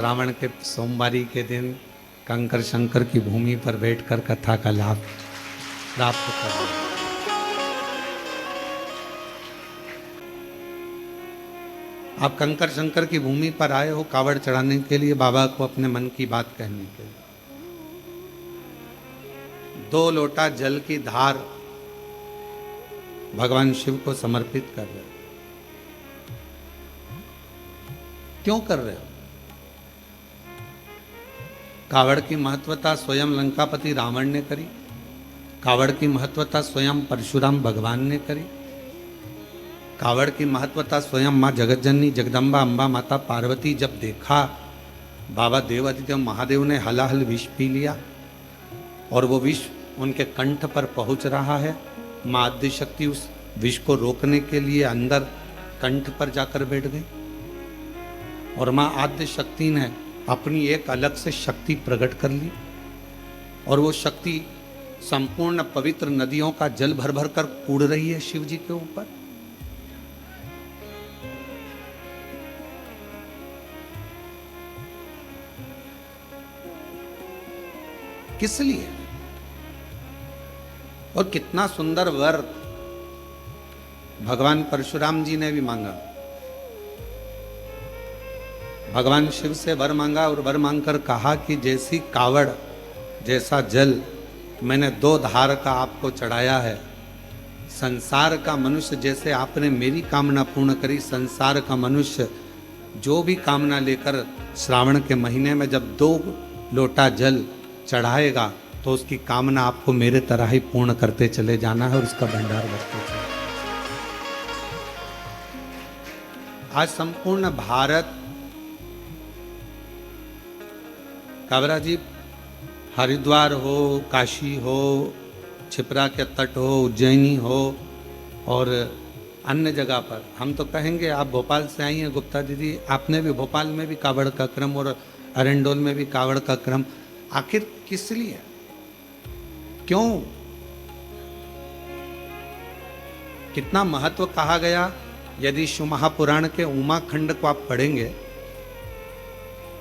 श्रावण के सोमवारी के दिन कंकर शंकर की भूमि पर बैठकर कथा का लाभ प्राप्त कर। आप कंकर शंकर की भूमि पर आए हो कावड़ चढ़ाने के लिए, बाबा को अपने मन की बात कहने के लिए। 2 लोटा जल की धार भगवान शिव को समर्पित कर रहे हो। क्यों कर रहे हो? कावड़ की महत्वता स्वयं लंकापति रावण ने करी, कावड़ की महत्वता स्वयं परशुराम भगवान ने करी, कावड़ की महत्वता स्वयं माँ जगतजननी जगदम्बा अम्बा माता पार्वती जब देखा बाबा देवादिदेव महादेव ने हलाहल विष पी लिया और वो विष उनके कंठ पर पहुंच रहा है। माँ आद्य शक्ति उस विष को रोकने के लिए अंदर कंठ पर जाकर बैठ गई और माँ आद्य शक्ति ने अपनी एक अलग से शक्ति प्रकट कर ली और वो शक्ति संपूर्ण पवित्र नदियों का जल भर भर कर कूड़ रही है शिव जी के ऊपर। किस लिए? और कितना सुंदर वर भगवान परशुराम जी ने भी मांगा। भगवान शिव से वर मांगा और वर मांगकर कहा कि जैसी कावड़ जैसा जल मैंने 2 धार का आपको चढ़ाया है, संसार का मनुष्य जैसे आपने मेरी कामना पूर्ण करी, संसार का मनुष्य जो भी कामना लेकर श्रावण के महीने में जब 2 लोटा जल चढ़ाएगा तो उसकी कामना आपको मेरे तरह ही पूर्ण करते चले जाना है और उसका भंडार बढ़ते चले। आज संपूर्ण भारत, काबरा जी, हरिद्वार हो, काशी हो, छिपरा के तट हो, उज्जैनी हो और अन्य जगह पर, हम तो कहेंगे आप भोपाल से आई हैं गुप्ता दीदी, आपने भी भोपाल में भी कावड़ का क्रम और अरेंडोल में भी कावड़ का क्रम, आखिर किस लिए? क्यों? कितना महत्व कहा गया। यदि शिव महापुराण के उमा खंड को आप पढ़ेंगे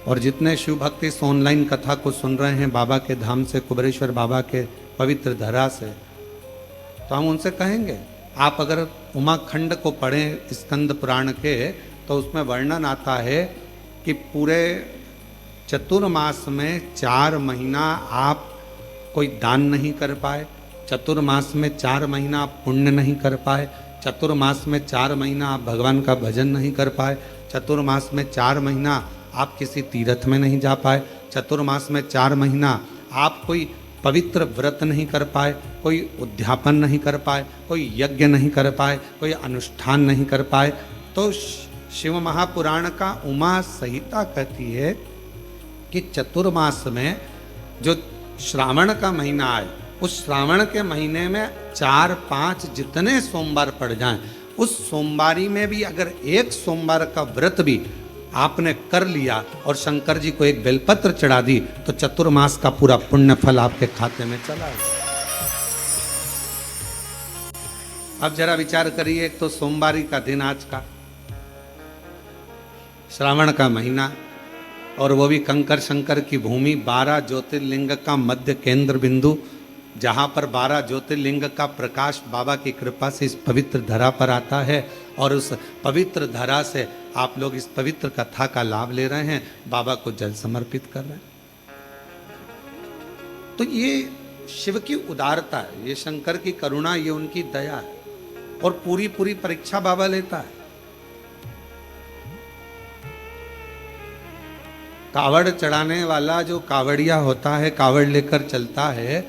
और जितने शिव भक्त इस ऑनलाइन कथा को सुन रहे हैं बाबा के धाम से, कुबेरेश्वर बाबा के पवित्र धरा से, तो हम उनसे कहेंगे आप अगर उमा खंड को पढ़ें स्कंद पुराण के, तो उसमें वर्णन आता है कि पूरे चतुर्मास में 4 महीना आप कोई दान नहीं कर पाए, चतुर्मास में 4 महीना आप पुण्य नहीं कर पाए, चतुर्मास में 4 महीना आप भगवान का भजन नहीं कर पाए, चतुर्मास में 4 महीना आप किसी तीर्थ में नहीं जा पाए, चतुर्मास में 4 महीना आप कोई पवित्र व्रत नहीं कर पाए, कोई उद्यापन नहीं कर पाए, कोई यज्ञ नहीं कर पाए, कोई अनुष्ठान नहीं कर पाए। तो शिव महापुराण का उमा संहिता कहती है कि चतुर्मास में जो श्रावण का महीना आए, उस श्रावण के महीने में 4-5 जितने सोमवार पड़ जाएं, उस सोमवारी में भी अगर एक सोमवार का व्रत भी आपने कर लिया और शंकर जी को एक बेलपत्र चढ़ा दी तो चतुर्मास का पूरा पुण्य फल आपके खाते में चला गया। अब जरा विचार करिए, एक तो सोमवारी का दिन आज का, श्रावण का महीना, और वो भी कंकर शंकर की भूमि, 12 ज्योतिर्लिंग का मध्य केंद्र बिंदु, जहाँ पर 12 ज्योतिर्लिंग का प्रकाश बाबा की कृपा से इस पवित्र धरा पर आता है और उस पवित्र धरा से आप लोग इस पवित्र कथा का लाभ ले रहे हैं, बाबा को जल समर्पित कर रहे हैं। तो ये शिव की उदारता है, ये शंकर की करुणा, ये उनकी दया है और पूरी पूरी परीक्षा बाबा लेता है। कावड़ चढ़ाने वाला जो कावड़िया होता है, कावड़ लेकर चलता है,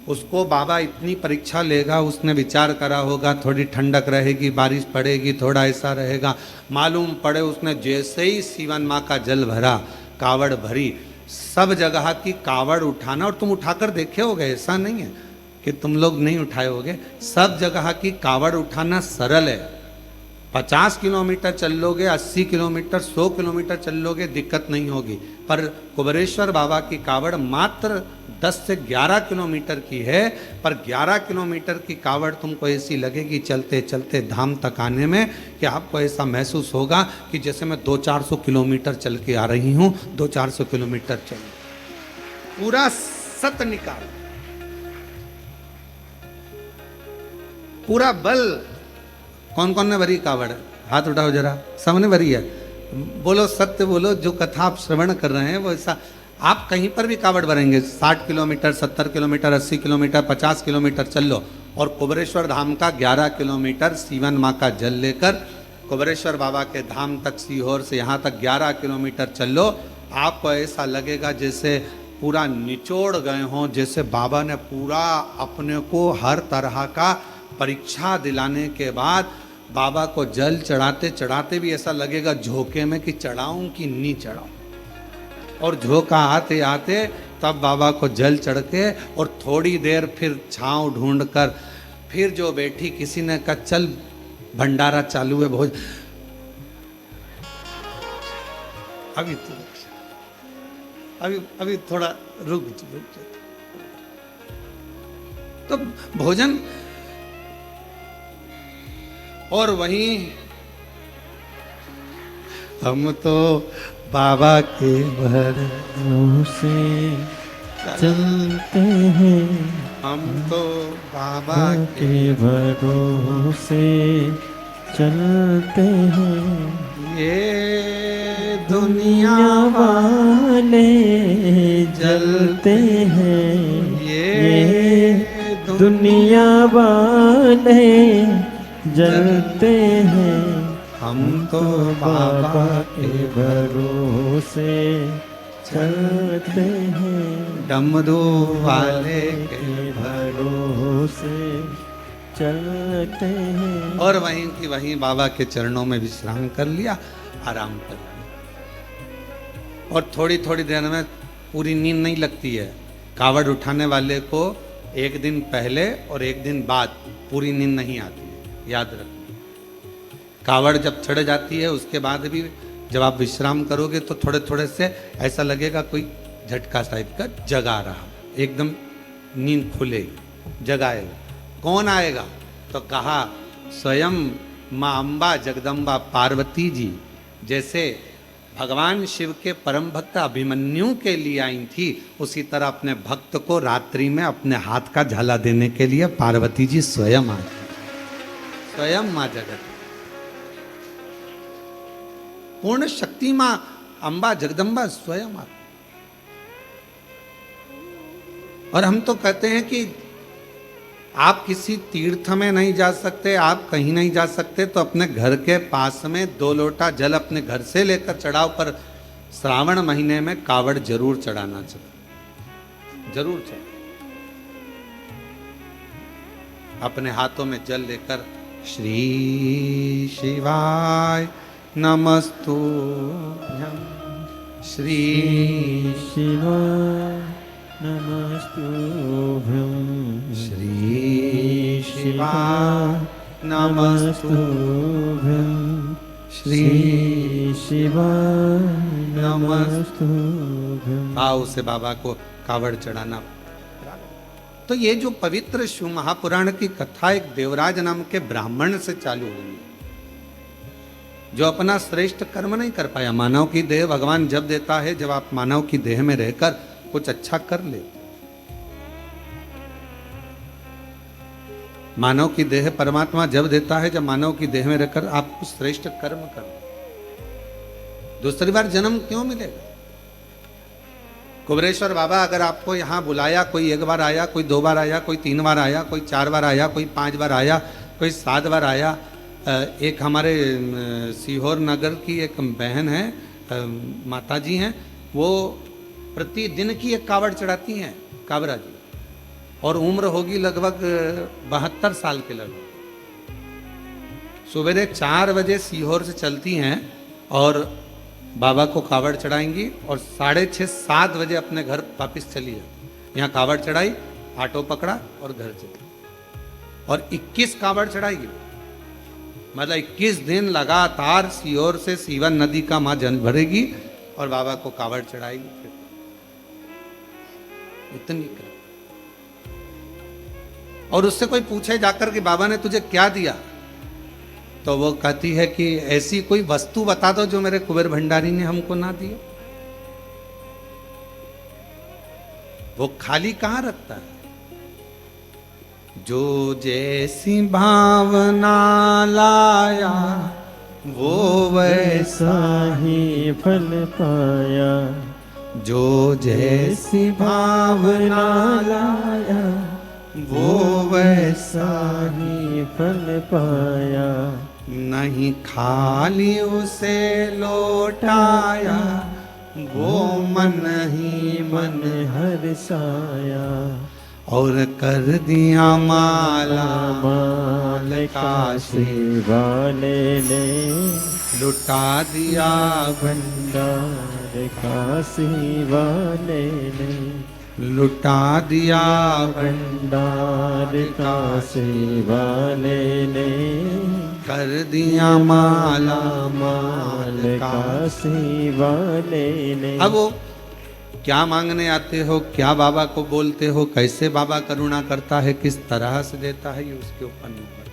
उसको बाबा इतनी परीक्षा लेगा। उसने विचार करा होगा थोड़ी ठंडक रहेगी, बारिश पड़ेगी, थोड़ा ऐसा रहेगा, मालूम पड़े उसने जैसे ही सीवन माँ का जल भरा, कावड़ भरी, सब जगह की कावड़ उठाना, और तुम उठाकर देखे होगे, ऐसा नहीं है कि तुम लोग नहीं उठाए होगे, सब जगह की कावड़ उठाना सरल है, 50 किलोमीटर चल लोगे, 80 किलोमीटर, 100 किलोमीटर चल लोगे, दिक्कत नहीं होगी। पर कुबेरेश्वर बाबा की कावड़ मात्र 10 से 11 किलोमीटर की है, पर 11 किलोमीटर की कावड़ तुमको ऐसी लगेगी चलते चलते धाम तक आने में कि आपको ऐसा महसूस होगा कि जैसे मैं 200-400 किलोमीटर चल के आ रही हूँ, 200-400 किलोमीटर चल, पूरा सत निकाल, पूरा बल। कौन कौन ने भरी कावड़? हाथ उठाओ जरा, सबने भरी है। बोलो सत्य बोलो, जो कथा आप श्रवण कर रहे हैं वो ऐसा आप कहीं पर भी कावड़ भरेंगे, 60 किलोमीटर, 70 किलोमीटर, 80 किलोमीटर, 50 किलोमीटर चल लो, और कुबेरेश्वर धाम का 11 किलोमीटर सीवन माँ का जल लेकर कुबेरेश्वर बाबा के धाम तक, सीहोर से यहाँ तक 11 किलोमीटर चल लो, आपको ऐसा लगेगा जैसे पूरा निचोड़ गए हों, जैसे बाबा ने पूरा अपने को हर तरह का परीक्षा दिलाने के बाद बाबा को जल चढ़ाते चढ़ाते भी ऐसा लगेगा झोंके में कि चढ़ाऊं कि नहीं चढ़ाऊं, और झोंका आते आते तब बाबा को जल चढ़ के, और थोड़ी देर फिर छांव ढूंढ कर फिर जो बैठी, किसी ने कहा चल भंडारा चालू है भोज, अभी थोड़ा रुक तो भोजन। और वहीं हम तो बाबा के भरोसे चलते हैं, हम तो बाबा के भरोसे चलते हैं, ये दुनिया वाले जलते हैं, ये दुनिया वाले जलते हैं, हम तो बाबा के भरोसे चलते हैं, डमरू वाले के भरोसे चलते हैं। और वहीं की वहीं बाबा के चरणों में विश्राम कर लिया, आराम कर लिया, और थोड़ी थोड़ी देर में पूरी नींद नहीं लगती है। कावड़ उठाने वाले को एक दिन पहले और एक दिन बाद पूरी नींद नहीं आती है, याद रखना। कावड़ जब चढ़ जाती है उसके बाद भी जब आप विश्राम करोगे तो थोड़े थोड़े से ऐसा लगेगा कोई झटका टाइप का जगा रहा, एकदम नींद खुलेगी, जगाएगा। कौन आएगा? तो कहा स्वयं माँ अम्बा जगदम्बा पार्वती जी, जैसे भगवान शिव के परम भक्त अभिमन्यु के लिए आई थी, उसी तरह अपने भक्त को रात्रि में अपने हाथ का झाला देने के लिए पार्वती जी स्वयं आई, स्वयं माँ जगत, पूर्ण शक्ति माँ अम्बा जगदम्बा स्वयं आती। और हम तो कहते हैं कि आप किसी तीर्थ में नहीं जा सकते, आप कहीं नहीं जा सकते, तो अपने घर के पास में 2 लोटा जल अपने घर से लेकर चढ़ाओ, पर श्रावण महीने में कावड़ जरूर चढ़ाना चाहिए, जरूर चाहिए। अपने हाथों में जल लेकर श्री शिवाय नमस्तुभ्यं, श्री शिवाय नमस्तुभ्यं, श्री शिवाय नमस्तुभ्यं, श्री शिवाय नमस्तुभ्यं। आओ से बाबा को कावड़ चढ़ाना। तो ये जो पवित्र शिव महापुराण की कथा एक देवराज नाम के ब्राह्मण से चालू हुई, जो अपना श्रेष्ठ कर्म नहीं कर पाया। मानव की देह भगवान जब देता है जब आप मानव की देह में रहकर कुछ अच्छा कर ले। मानव की देह परमात्मा जब देता है जब मानव की देह में रहकर आप कुछ श्रेष्ठ कर्म कर। दूसरी बार जन्म क्यों मिलेगा? कुबेरेश्वर बाबा अगर आपको यहाँ बुलाया, कोई 1 बार आया, कोई 2 बार आया, कोई 3 बार आया, कोई 4 बार आया, कोई 5 बार आया, कोई 7 बार आया। एक हमारे सीहोर नगर की एक बहन है, माता जी हैं, वो प्रतिदिन की एक कावड़ चढ़ाती हैं, काबरा जी, और उम्र होगी लगभग 72 साल के लगभग। सवेरे 4 बजे सीहोर से चलती हैं और बाबा को कावड़ चढ़ाएंगी, और 6:30-7 बजे अपने घर वापस चली जाती। यहाँ कावड़ चढ़ाई, ऑटो पकड़ा और घर चली, और 21 कावड़ चढ़ाएगी। मतलब 21 दिन लगातार सीहोर से सीवन नदी का मां जल भरेगी और बाबा को कावड़ चढ़ाएगी। फिर इतनी कृपा। और उससे कोई पूछे जाकर कि बाबा ने तुझे क्या दिया, तो वो कहती है कि ऐसी कोई वस्तु बता दो जो मेरे कुबेर भंडारी ने हमको ना दिया। वो खाली कहां रखता है। जो जैसी भावना लाया वो वैसा ही फल पाया, जो जैसी भावना लाया वो वैसा वैसा ही फल पाया। नहीं खाली उसे लौटाया, वो मन ही मन हर्षाया, और कर दिया माला माल काशी वाले ने लुटा दिया भंडार काशी वाले ने, लुटा दिया भंडार काशी वाले ने कर दिया माला माल काशी वाले ने। अब वो क्या मांगने आते हो, क्या बाबा को बोलते हो, कैसे बाबा करुणा करता है, किस तरह से देता है, ये उसके ऊपर निर्भर,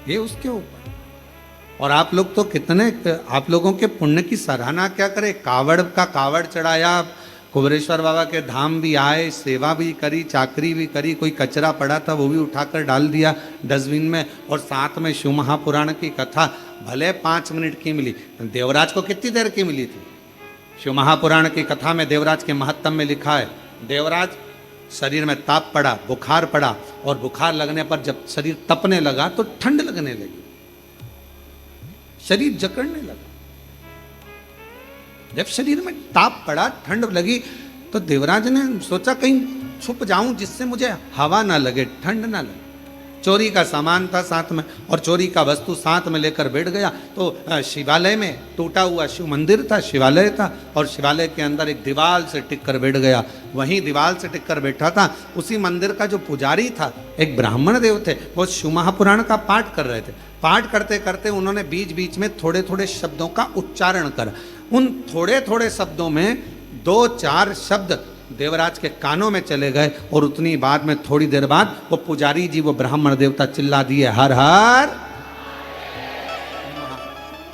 ये उसके ऊपर। और आप लोग तो कितने, आप लोगों के पुण्य की सराहना क्या करे। कावड़ का कावड़ चढ़ाया, कुबेरेश्वर बाबा के धाम भी आए, सेवा भी करी, चाकरी भी करी, कोई कचरा पड़ा था वो भी उठाकर डाल दिया डस्टबिन में, और साथ में शिव महापुराण की कथा भले 5 मिनट की मिली, देवराज को कितनी देर की मिली थी। शिव महापुराण की कथा में देवराज के महत्तम में लिखा है, देवराज शरीर में ताप पड़ा, बुखार पड़ा, और बुखार लगने पर जब शरीर तपने लगा तो ठंड लगने लगी, शरीर जकड़ने लगा। जब शरीर में ताप पड़ा, ठंड लगी, तो देवराज ने सोचा कहीं छुप जाऊं जिससे मुझे हवा ना लगे, ठंड ना लगे। चोरी का सामान था साथ में, और चोरी का वस्तु साथ में लेकर बैठ गया। तो शिवालय में टूटा हुआ शिव मंदिर था, शिवालय था, और शिवालय के अंदर एक दीवार से टिक कर बैठ गया। वहीं दीवार से टिक कर बैठा था, उसी मंदिर का जो पुजारी था, एक ब्राह्मण देव थे, वो शिव महापुराण का पाठ कर रहे थे। पाठ करते करते उन्होंने बीच बीच में थोड़े थोड़े शब्दों का उच्चारण कर, उन थोड़े थोड़े शब्दों में 2-4 शब्द देवराज के कानों में चले गए, और उतनी बाद में थोड़ी देर बाद वो पुजारी जी, वो ब्राह्मण देवता चिल्ला दिए, हर हर।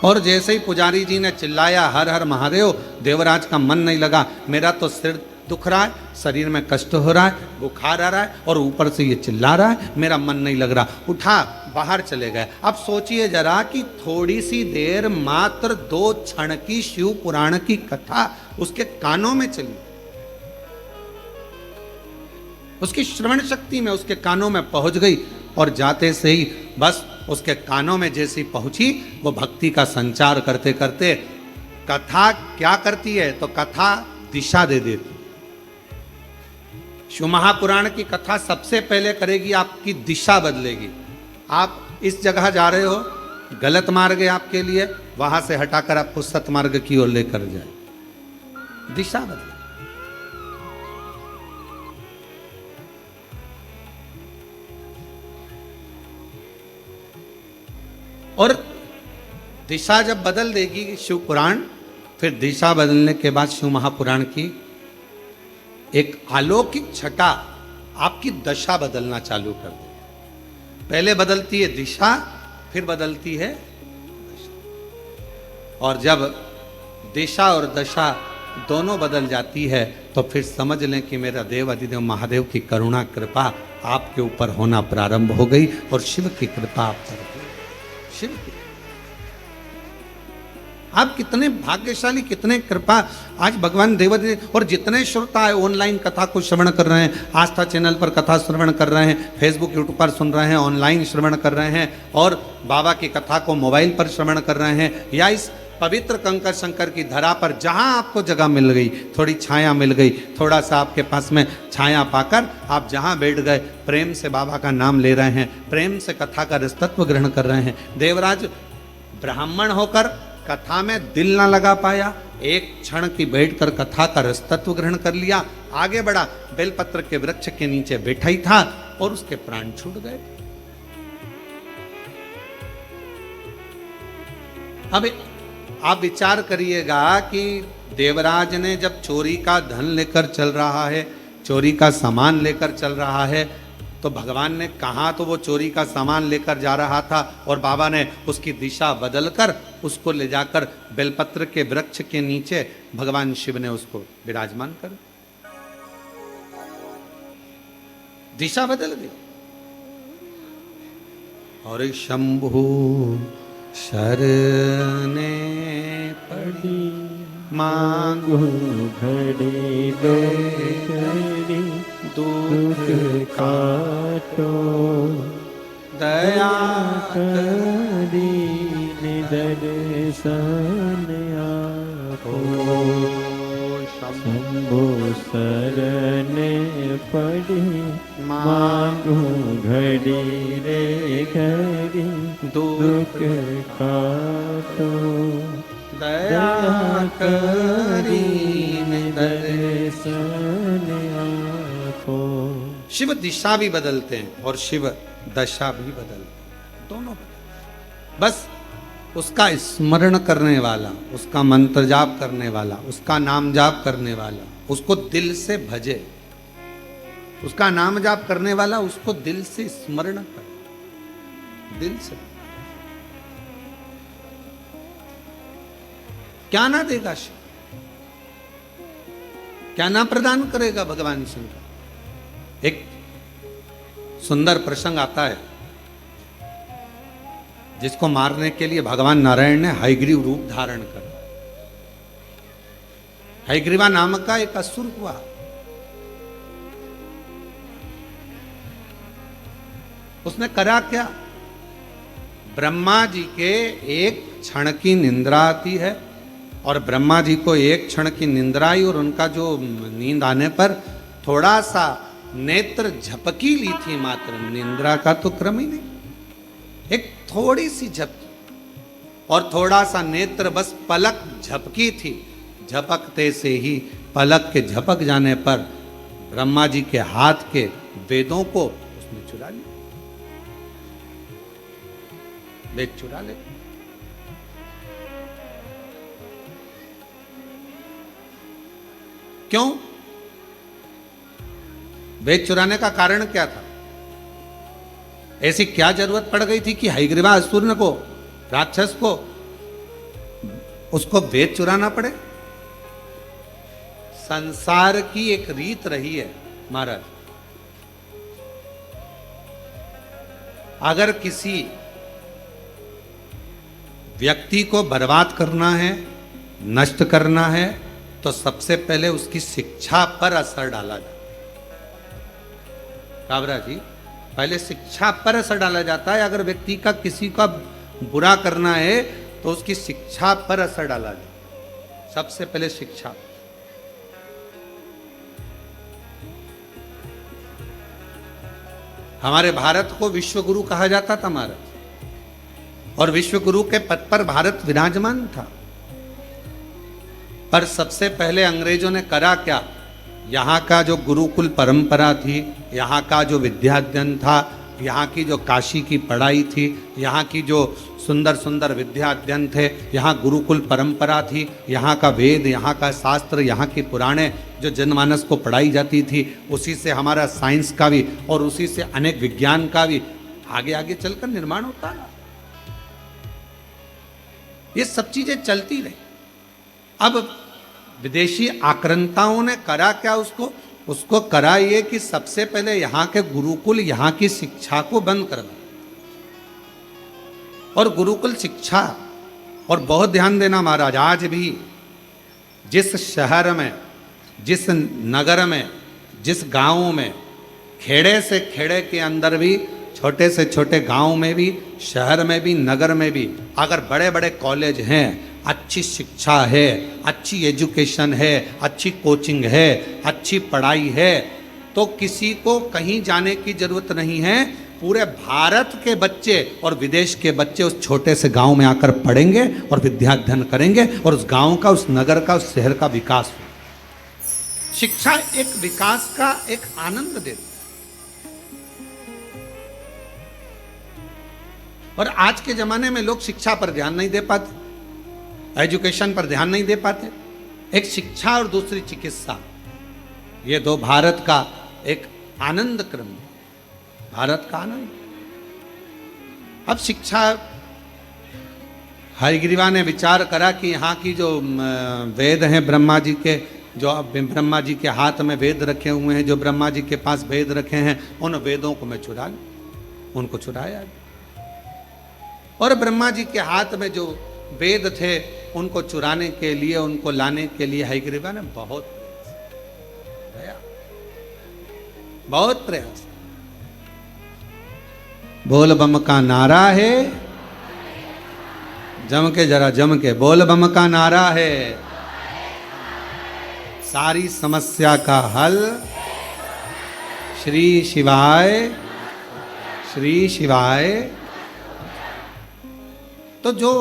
और जैसे ही पुजारी जी ने चिल्लाया हर हर महादेव, देवराज का मन नहीं लगा, मेरा तो सिर दुख रहा है, शरीर में कष्ट हो रहा है, बुखार आ रहा है, और ऊपर से ये चिल्ला रहा है, मेरा मन नहीं लग रहा। उठा बाहर चले गए। अब सोचिए जरा कि थोड़ी सी देर, मात्र 2 क्षण की शिव पुराण की कथा उसके कानों में चली, उसकी श्रवण शक्ति में उसके कानों में पहुंच गई, और जाते से ही बस उसके कानों में जैसी पहुंची, वो भक्ति का संचार करते करते, कथा क्या करती है, तो कथा दिशा दे देती। शिव महापुराण की कथा सबसे पहले करेगी, आपकी दिशा बदलेगी। आप इस जगह जा रहे हो, गलत मार्ग है आपके लिए, वहां से हटाकर आपको सतमार्ग की ओर लेकर जाए, दिशा बदले। और दिशा जब बदल देगी शिव पुराण, फिर दिशा बदलने के बाद शिव महापुराण की एक अलौकिक छटा आपकी दशा बदलना चालू कर दे। पहले बदलती है दिशा, फिर बदलती है दशा। और जब दिशा और दशा दोनों बदल जाती है, तो फिर समझ लें कि मेरा देव अधिदेव महादेव की करुणा कृपा आपके ऊपर होना प्रारंभ हो गई, और शिव की कृपा आप पर हो। शिव की, आप कितने भाग्यशाली, कितने कृपा। आज भगवान देवदेव, और जितने श्रोता है ऑनलाइन कथा को श्रवण कर रहे हैं, आस्था चैनल पर कथा श्रवण कर रहे हैं, फेसबुक यूट्यूब पर सुन रहे हैं, ऑनलाइन श्रवण कर रहे हैं, और बाबा की कथा को मोबाइल पर श्रवण कर रहे हैं, या इस पवित्र कंकर शंकर की धरा पर जहां आपको जगह मिल गई, थोड़ी छाया मिल गई, थोड़ा सा आपके पास में छाया पाकर आप जहां बैठ गए, प्रेम से बाबा का नाम ले रहे हैं, प्रेम से कथा का रसतत्व ग्रहण कर रहे हैं। देवराज ब्राह्मण होकर कथा में दिल ना लगा पाया, एक क्षण की बैठकर कथा का रसतत्व ग्रहण कर लिया, आगे बढ़ा, बेलपत्र के वृक्ष के नीचे बैठा ही था, और उसके प्राण छूट गए। अब आप विचार करिएगा कि देवराज ने जब चोरी का धन लेकर चल रहा है, चोरी का सामान लेकर चल रहा है, तो भगवान ने कहा तो वो चोरी का सामान लेकर जा रहा था और बाबा ने उसकी दिशा बदलकर उसको ले जाकर बेलपत्र के वृक्ष के नीचे भगवान शिव ने उसको विराजमान कर दिशा बदल गई। और शंभु शरणे पड़ी मांगू घड़ी दो घड़ी दुख काटो दया करी निदर्शन आपो शंभु शरण पड़ी मांगू घड़ी रे घड़ी दुख काटो दया करी दर्शन आपो। शिव दिशा भी बदलते हैं और शिव दशा भी बदलते हैं, दोनों बदलते। बस उसका स्मरण करने वाला, उसका मंत्र जाप करने वाला, उसका नाम जाप करने वाला उसको दिल से भजे, उसका नाम जाप करने वाला उसको दिल से स्मरण करे, दिल से। क्या ना देगा शिव, क्या ना प्रदान करेगा भगवान शंकर। एक सुंदर प्रसंग आता है जिसको मारने के लिए भगवान नारायण ने हयग्रीव रूप धारण कर, हयग्रीवा नाम का एक असुर हुआ। उसने करा क्या? ब्रह्मा जी के एक क्षण की निंद्रा आती है और ब्रह्मा जी को एक क्षण की निंद्रा आई और उनका जो नींद आने पर थोड़ा सा नेत्र झपकी ली थी, मात्र निंद्रा का तो क्रम ही नहीं, एक थोड़ी सी झपकी और थोड़ा सा नेत्र, बस पलक झपकी थी। झपकते से ही पलक के झपक जाने पर ब्रह्मा जी के हाथ के वेदों को उसने चुरा लिया, वेद चुरा ले। क्यों? वेद चुराने का कारण क्या था? ऐसी क्या जरूरत पड़ गई थी कि हयग्रीवा असुर को, राक्षस को, उसको वेद चुराना पड़े? संसार की एक रीत रही है महाराज, अगर किसी व्यक्ति को बर्बाद करना है, नष्ट करना है, तो सबसे पहले उसकी शिक्षा पर असर डाला जाता। काबरा जी, पहले शिक्षा पर असर डाला जाता है। अगर व्यक्ति का किसी का बुरा करना है तो उसकी शिक्षा पर असर डाला जाए, सबसे पहले शिक्षा। हमारे भारत को विश्व गुरु कहा जाता था महाराज, और विश्व गुरु के पद पर भारत विराजमान था। पर सबसे पहले अंग्रेजों ने करा क्या? यहाँ का जो गुरुकुल परंपरा थी, यहाँ का जो विद्याध्ययन था, यहाँ की जो काशी की पढ़ाई थी, यहाँ की जो सुंदर सुंदर विद्याध्ययन थे, यहाँ गुरुकुल परंपरा थी, यहाँ का वेद, यहाँ का शास्त्र, यहाँ की पुराणे जो जनमानस को पढ़ाई जाती थी, उसी से हमारा साइंस का भी और उसी से अनेक विज्ञान का भी आगे आगे चलकर निर्माण होता है। ये सब चीजें चलती रही। अब विदेशी आक्रांताओं ने करा क्या? उसको करा ये कि सबसे पहले यहाँ के गुरुकुल, यहाँ की शिक्षा को बंद कर दिया। और गुरुकुल शिक्षा, और बहुत ध्यान देना महाराज, आज भी जिस शहर में, जिस नगर में, जिस गांव में, खेड़े से खेड़े के अंदर भी, छोटे से छोटे गांव में भी, शहर में भी, नगर में भी, अगर बड़े बड़े कॉलेज हैं, अच्छी शिक्षा है, अच्छी एजुकेशन है, अच्छी कोचिंग है, अच्छी पढ़ाई है, तो किसी को कहीं जाने की जरूरत नहीं है। पूरे भारत के बच्चे और विदेश के बच्चे उस छोटे से गांव में आकर पढ़ेंगे और विद्याध्ययन करेंगे और उस गांव का, उस नगर का, उस शहर का विकास हो। शिक्षा एक विकास का एक आनंद देती है। और आज के जमाने में लोग शिक्षा पर ध्यान नहीं दे पाते। एजुकेशन पर ध्यान नहीं दे पाते। एक शिक्षा और दूसरी चिकित्सा, ये दो भारत का एक आनंद क्रम, भारत का आनंद। अब शिक्षा, हयग्रीवा ने विचार करा कि यहाँ की जो वेद हैं ब्रह्मा जी के, जो ब्रह्मा जी के हाथ में वेद रखे हुए हैं, जो ब्रह्मा जी के पास वेद रखे हैं, उन वेदों को मैं चुरा लूं। उनको चुराया और ब्रह्मा जी के हाथ में जो वेद थे उनको चुराने के लिए, उनको लाने के लिए हयग्रीवा ने बहुत प्रयास। बोल बम का नारा है, जम के, जरा जम के बोल बम का नारा है, सारी समस्या का हल श्री शिवाय, श्री शिवाय। तो जो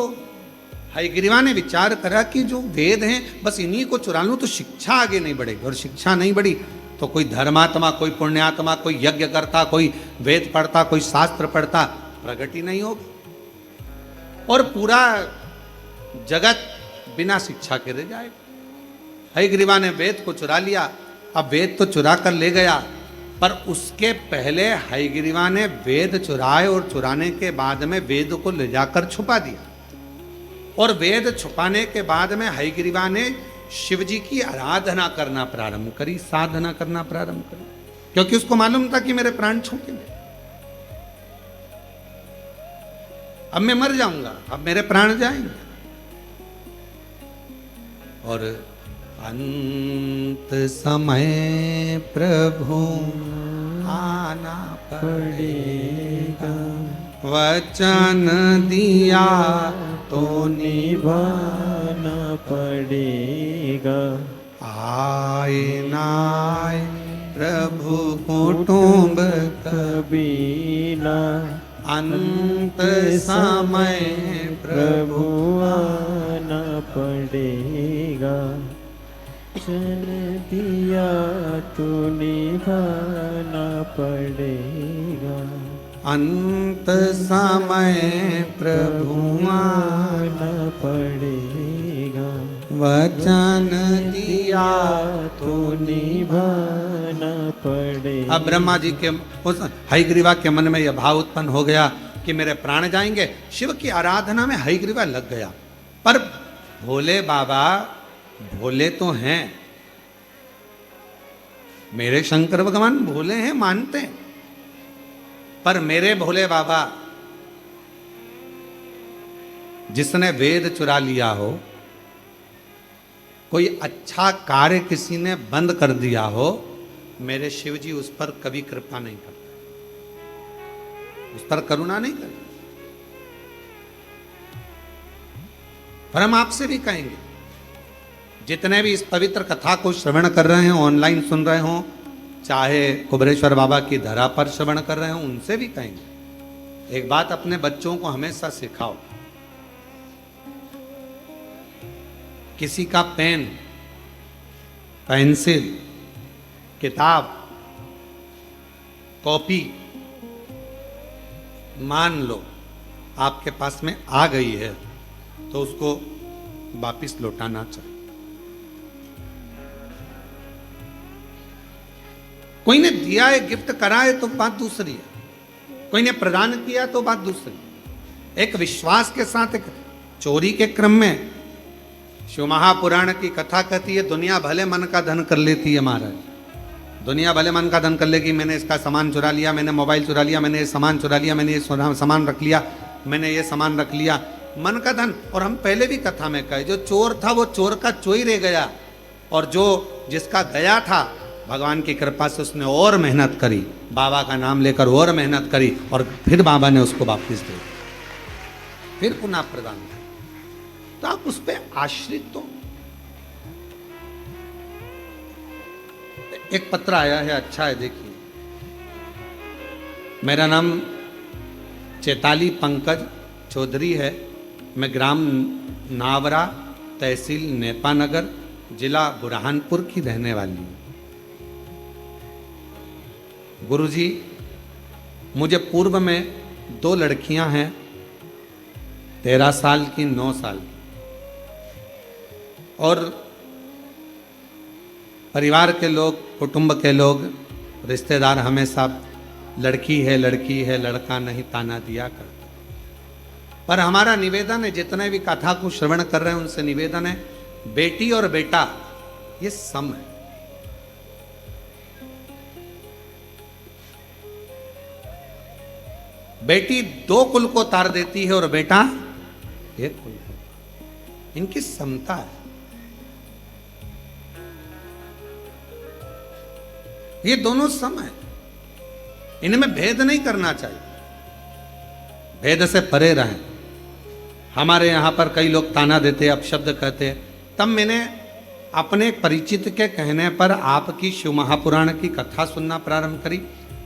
हयग्रीवा ने विचार करा कि जो वेद हैं बस इन्हीं को चुरा लूं तो शिक्षा आगे नहीं बढ़ेगी, और शिक्षा नहीं बढ़ी तो कोई धर्मात्मा, कोई पुण्यात्मा, कोई यज्ञ करता, कोई वेद पढ़ता, कोई शास्त्र पढ़ता, प्रगति नहीं होगी और पूरा जगत बिना शिक्षा के रह जाएगा। हयग्रीवा ने वेद को चुरा लिया। अब वेद तो चुरा कर ले गया, पर उसके पहले हयग्रीवा ने वेद चुराए और चुराने के बाद में वेद को ले जाकर छुपा दिया। और वेद छुपाने के बाद में हयग्रीवा ने शिव जी की आराधना करना प्रारंभ करी, साधना करना प्रारंभ करी, क्योंकि उसको मालूम था कि मेरे प्राण छूटेंगे, अब मैं मर जाऊंगा, अब मेरे प्राण जाएंगे। और अंत समय प्रभु आना पड़ेगा, वचन दिया तो निभाना पड़ेगा। आए नाय प्रभु कुटुंब कबीला, अंत समय प्रभु आना पड़ेगा। वचन दिया तो निभाना पड़ेगा। अंत समय प्रभु आना पड़ेगा। वचन दिया तो निभाना पड़ेगा। अब ब्रह्मा जी के, उस हयग्रीवा के मन में यह भाव उत्पन्न हो गया कि मेरे प्राण जाएंगे। शिव की आराधना में हयग्रीवा लग गया, पर भोले बाबा भोले तो हैं, मेरे शंकर भगवान भोले हैं, मानते हैं, पर मेरे भोले बाबा जिसने वेद चुरा लिया हो, कोई अच्छा कार्य किसी ने बंद कर दिया हो, मेरे शिव जी उस पर कभी कृपा नहीं करते, उस पर करुणा नहीं करते। पर हम आपसे भी कहेंगे, जितने भी इस पवित्र कथा को श्रवण कर रहे हैं, ऑनलाइन सुन रहे हो, चाहे कुबरेश्वर बाबा की धरा पर श्रवण कर रहे हो, उनसे भी कहेंगे, एक बात अपने बच्चों को हमेशा सिखाओ, किसी का पेन, पेंसिल, किताब, कॉपी मान लो आपके पास में आ गई है तो उसको वापिस लौटाना चाहिए। कोई ने दिया है, गिफ्ट करा है तो बात दूसरी है, कोई ने प्रदान किया तो बात दूसरी। एक विश्वास के साथ, एक चोरी के क्रम में शिव महापुराण की कथा कहती है, दुनिया भले मन का धन कर लेती है महाराज, दुनिया भले मन का धन कर लेगी, मैंने इसका सामान चुरा लिया, मैंने मोबाइल चुरा लिया, मैंने ये सामान चुरा लिया, मैंने ये सामान रख लिया, मैंने ये सामान रख लिया, मन का धन। और हम पहले भी कथा में कहे, जो चोर था वो चोर का चोरी रह गया, और जो जिसका गया था भगवान की कृपा से उसने और मेहनत करी, बाबा का नाम लेकर और मेहनत करी, और फिर बाबा ने उसको वापस दे, फिर पुनः प्रदान किया। तो आप उस पर आश्रित तो। एक पत्र आया है, अच्छा है, देखिए। मेरा नाम चैताली पंकज चौधरी है, मैं ग्राम नावरा, तहसील नेपानगर, जिला बुरहानपुर की रहने वाली हूँ। गुरुजी, मुझे पूर्व में 2 लड़कियां हैं, 13 साल की, 9 साल की। और परिवार के लोग, कुटुंब के लोग, रिश्तेदार हमेशा लड़की है लड़का नहीं ताना दिया करते। पर हमारा निवेदन है, जितने भी कथा को श्रवण कर रहे हैं उनसे निवेदन है, बेटी और बेटा ये सम है। बेटी 2 कुल को तार देती है और बेटा 1 कुल को। इनकी समता है। ये दोनों सम है, इनमें भेद नहीं करना चाहिए, भेद से परे रहें। हमारे यहां पर कई लोग ताना देते, अपशब्द कहते। तब मैंने अपने एक परिचित के कहने पर आपकी शिव महापुराण की कथा सुनना प्रारंभ करी,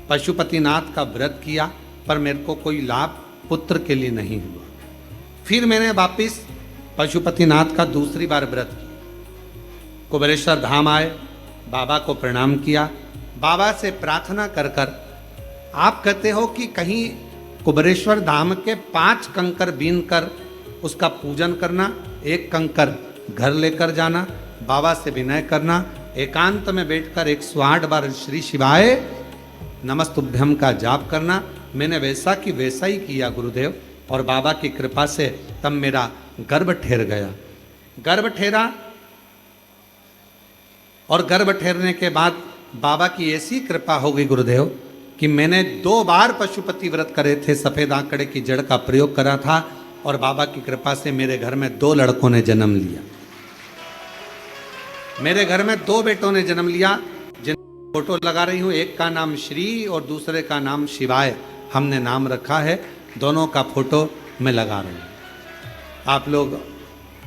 पशुपतिनाथ का व्रत किया, पर मेरे को कोई लाभ पुत्र के लिए नहीं हुआ। फिर मैंने वापिस पशुपतिनाथ का दूसरी बार व्रत किया, कुबेरेश्वर धाम आए, बाबा को प्रणाम किया, बाबा से प्रार्थना कर कर, आप कहते हो कि कहीं कुबेरेश्वर धाम के 5 कंकर बीन कर उसका पूजन करना, 1 कंकर घर लेकर जाना, बाबा से विनय करना, एकांत में बैठकर 108 बार श्री शिवाय नमस्तुभ्यम का जाप करना। मैंने वैसा की वैसा ही किया गुरुदेव, और बाबा की कृपा से तब मेरा गर्भ ठहर गया। गर्भ ठहरा, और गर्भ ठहरने के बाद बाबा की ऐसी कृपा हो गई गुरुदेव कि मैंने 2 बार पशुपति व्रत करे थे, सफेद आंकड़े की जड़ का प्रयोग करा था, और बाबा की कृपा से मेरे घर में 2 लड़कों ने जन्म लिया। मेरे घर में 2 बेटों ने जन्म लिया, जिन फोटो लगा रही हूं, एक का नाम श्री और दूसरे का नाम शिवाय हमने नाम रखा है। दोनों का फोटो मैं लगा रही हूं। आप लोग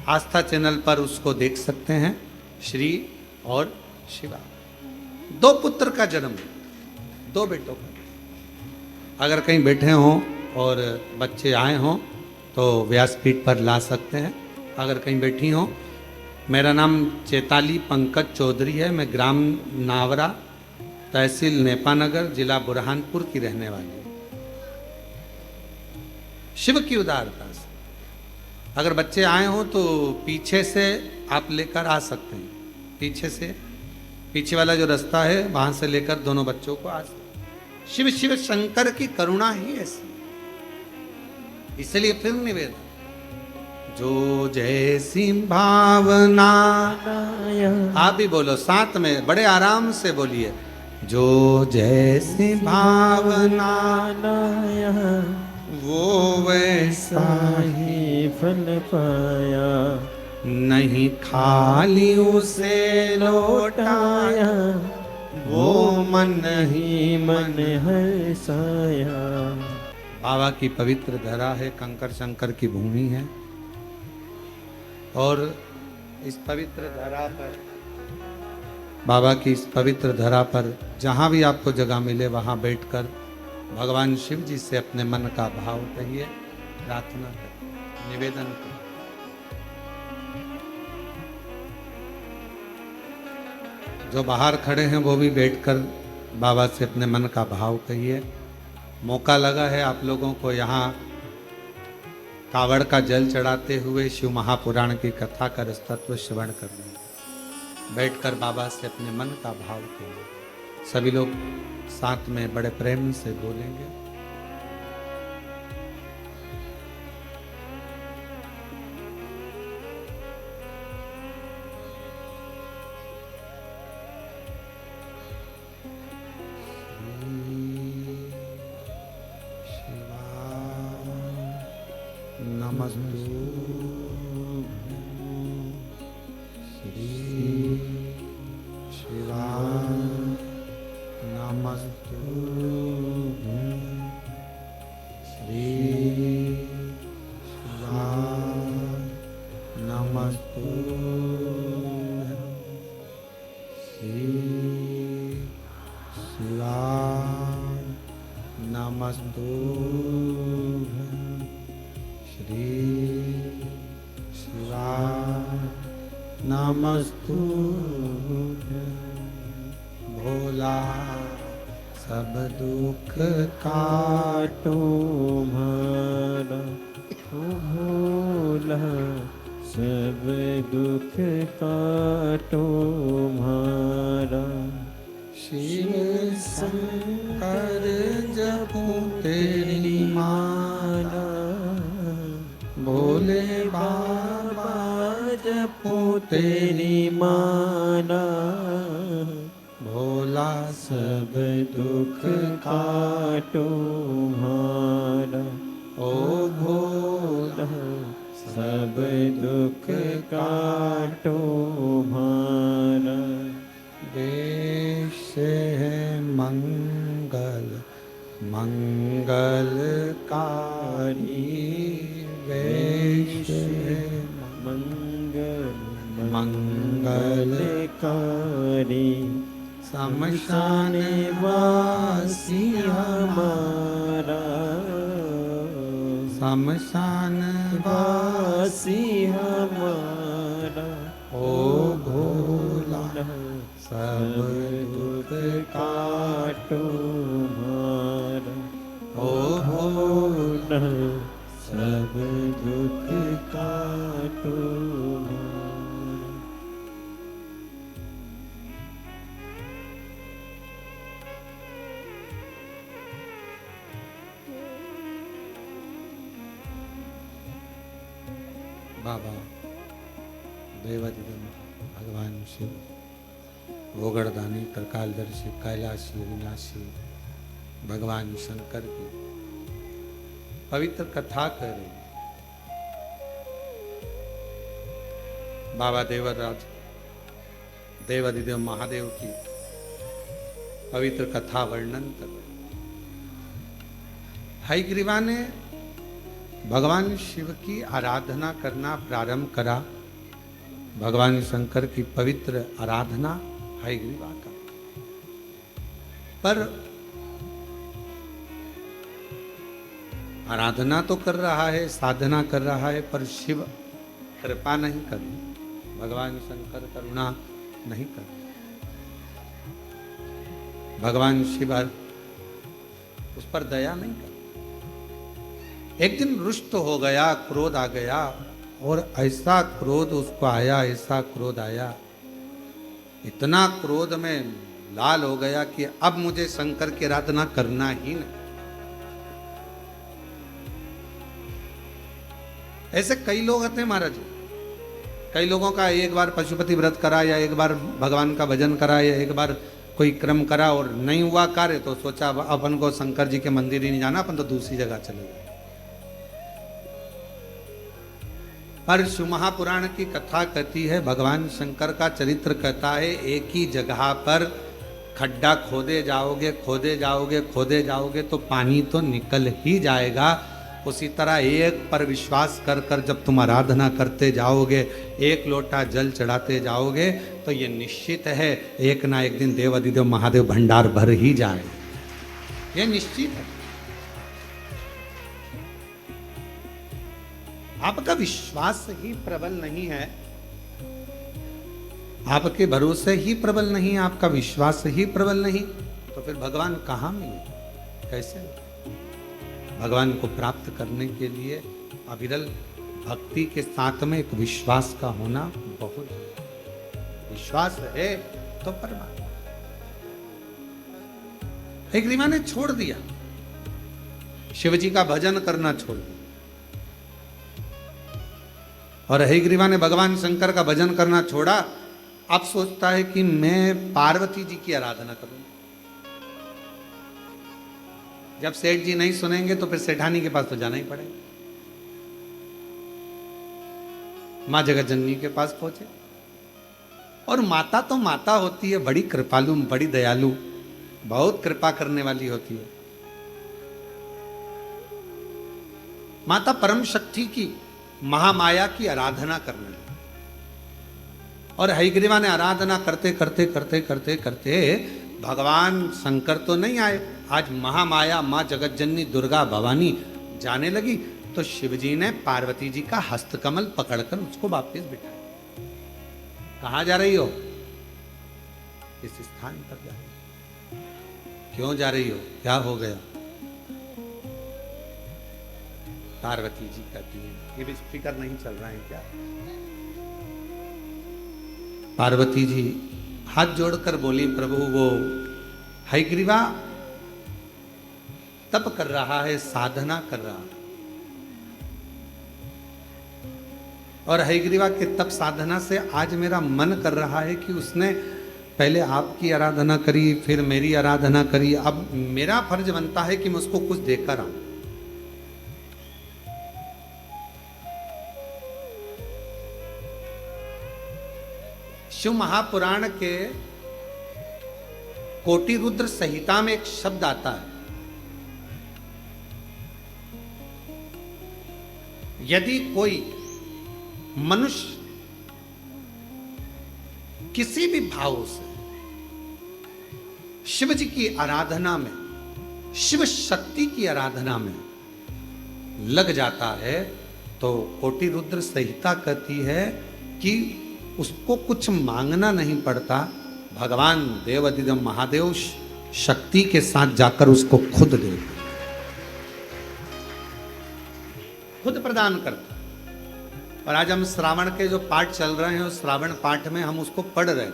आस्था चैनल पर उसको देख सकते हैं, श्री और शिवा। 2 पुत्र का जन्म, 2 बेटों का। अगर कहीं बैठे हों और बच्चे आए हों तो व्यासपीठ पर ला सकते हैं। अगर कहीं बैठी हों, मेरा नाम चैताली पंकज चौधरी है, मैं ग्राम नावरा, तहसील नेपानगर, जिला बुरहानपुर की रहने वाली हूँ। शिव की उदारता से अगर बच्चे आए हों तो पीछे से आप लेकर आ सकते हैं, पीछे से, पीछे वाला जो रास्ता है वहां से लेकर दोनों बच्चों को आ सकते हैं। शिव शिव शंकर की करुणा ही ऐसी, इसलिए फिर निवेदन, जो जैसी भावना, आप भी बोलो साथ में, बड़े आराम से बोलिए, जो जैसी भावना वो वैसा ही फल पाया, नहीं खाली उसे लौटाया, वो मन ही मन हर्षाया। बाबा की पवित्र धरा है, कंकर शंकर की भूमि है, और इस पवित्र धरा पर, बाबा की इस पवित्र धरा पर जहाँ भी आपको जगह मिले वहाँ बैठकर भगवान शिव जी से अपने मन का भाव कहिए, प्रार्थना करिए, निवेदन करिए। जो बाहर खड़े हैं वो भी बैठकर बाबा से अपने मन का भाव कहिए। मौका लगा है आप लोगों को यहाँ कावड़ का जल चढ़ाते हुए शिव महापुराण की कथा का रसतत्व श्रवण करने, बैठकर बाबा से अपने मन का भाव कहिए। सभी लोग साथ में बड़े प्रेम से बोलेंगे। नमस्ते श्री शिवाय नमस्ते श्री शिवाय नमस्ते श्री शिवाय नमस्ते श्री शिवाय नमस्तुभ्यं। भोला सब दुख काटो तुम्हारा भोला सब दुख काटो म्हारा। शिव शंकर जपो तेरी माला, भोले बाबा जपो तेरी माला। भोला सब दुख काटो म्हारा। ओ भोला सब दुख काटो म्हारा। देश है मंगल मंगलकारी, वेश है मंगल मंगलकारी। शमशान वासी हमारा। शमशान वासी हमारा। ओ भोला सब दुख काटो म्हारा। ओ भोला सब दुख काटो म्हारा। बाबा देवादिदेव भगवान शिव, गोगड़दानी, त्रिकालदर्शी, कैलाशी, विनाशी भगवान शंकर की पवित्र कथा कर रही। बाबा देवराज देवादिदेव महादेव की पवित्र कथा वर्णन कर रहे। हयग्रीवा ने भगवान शिव की आराधना करना प्रारंभ करा। भगवान शंकर की पवित्र आराधना हयग्रीवा का, पर आराधना तो कर रहा है, साधना कर रहा है, पर शिव कृपा नहीं कर रहे, भगवान शंकर करुणा नहीं कर रहे। भगवान शिव उस पर दया नहीं कर। एक दिन रुष्ट हो गया, क्रोध आ गया, और ऐसा क्रोध उसको आया, ऐसा क्रोध आया, इतना क्रोध में लाल हो गया कि अब मुझे शंकर की आराधना करना ही नहीं। ऐसे कई लोग आते हैं महाराज। कई लोगों का एक बार पशुपति व्रत करा, या एक बार भगवान का भजन करा, या एक बार कोई क्रम करा और नहीं हुआ कार्य, तो सोचा अपन को शंकर जी के मंदिर ही नहीं जाना, अपन तो दूसरी जगह चले गए। पर शिव महापुराण की कथा कहती है, भगवान शंकर का चरित्र कहता है, एक ही जगह पर खड्डा खोदे जाओगे, खोदे जाओगे, खोदे जाओगे तो पानी तो निकल ही जाएगा। उसी तरह एक पर विश्वास कर कर जब तुम आराधना करते जाओगे, एक लोटा जल चढ़ाते जाओगे, तो ये निश्चित है एक ना एक दिन देवादिदेव महादेव भंडार भर ही जाए, ये निश्चित है। आपका विश्वास ही प्रबल नहीं है, आपके भरोसे ही प्रबल नहीं, आपका विश्वास ही प्रबल नहीं, तो फिर भगवान कहाँ मिले, कैसे? भगवान को प्राप्त करने के लिए अविरल भक्ति के साथ में एक विश्वास का होना बहुत जरूरी। विश्वास है तो परमात्मा। हयग्रीवा ने छोड़ दिया, शिवजी का भजन करना छोड़ दिया, और हयग्रीवा ने भगवान शंकर का भजन करना छोड़ा। अब सोचता है कि मैं पार्वती जी की आराधना करूं। जब सेठ जी नहीं सुनेंगे तो फिर सेठानी के पास तो जाना ही पड़ेगा। मां जगत जननी के पास पहुंचे, और माता तो माता होती है, बड़ी कृपालु, बड़ी दयालु, बहुत कृपा करने वाली होती है। माता परम शक्ति की, महामाया की आराधना करने लगी, और हयग्रीवा ने आराधना करते करते करते करते करते भगवान शंकर तो नहीं आए, आज महामाया मां जगतजननी दुर्गा भवानी जाने लगी, तो शिवजी ने पार्वती जी का हस्तकमल पकड़कर उसको वापस बिठाया। कहां जा रही हो? इस स्थान पर जा रही हो। क्यों जा रही हो? क्या हो गया? पार्वती जी कहती है, ये भी स्पीकर नहीं चल रहा है क्या? पार्वती जी हाथ जोड़कर बोली, प्रभु वो हयग्रीवा तप कर रहा है, साधना कर रहा है, और हयग्रीवा के तप साधना से आज मेरा मन कर रहा है कि उसने पहले आपकी आराधना करी, फिर मेरी आराधना करी, अब मेरा फर्ज बनता है कि मैं उसको कुछ देकर आऊं। शिव महापुराण के कोटि रुद्र संहिता में एक शब्द आता है, यदि कोई मनुष्य किसी भी भाव से शिव जी की आराधना में, शिव शक्ति की आराधना में लग जाता है, तो कोटि रुद्र संहिता कहती है कि उसको कुछ मांगना नहीं पड़ता, भगवान देवाधिदेव महादेव शक्ति के साथ जाकर उसको खुद दे, खुद प्रदान करता। और आज हम श्रावण के जो पाठ चल रहे हैं, उस श्रावण पाठ में हम उसको पढ़ रहे हैं।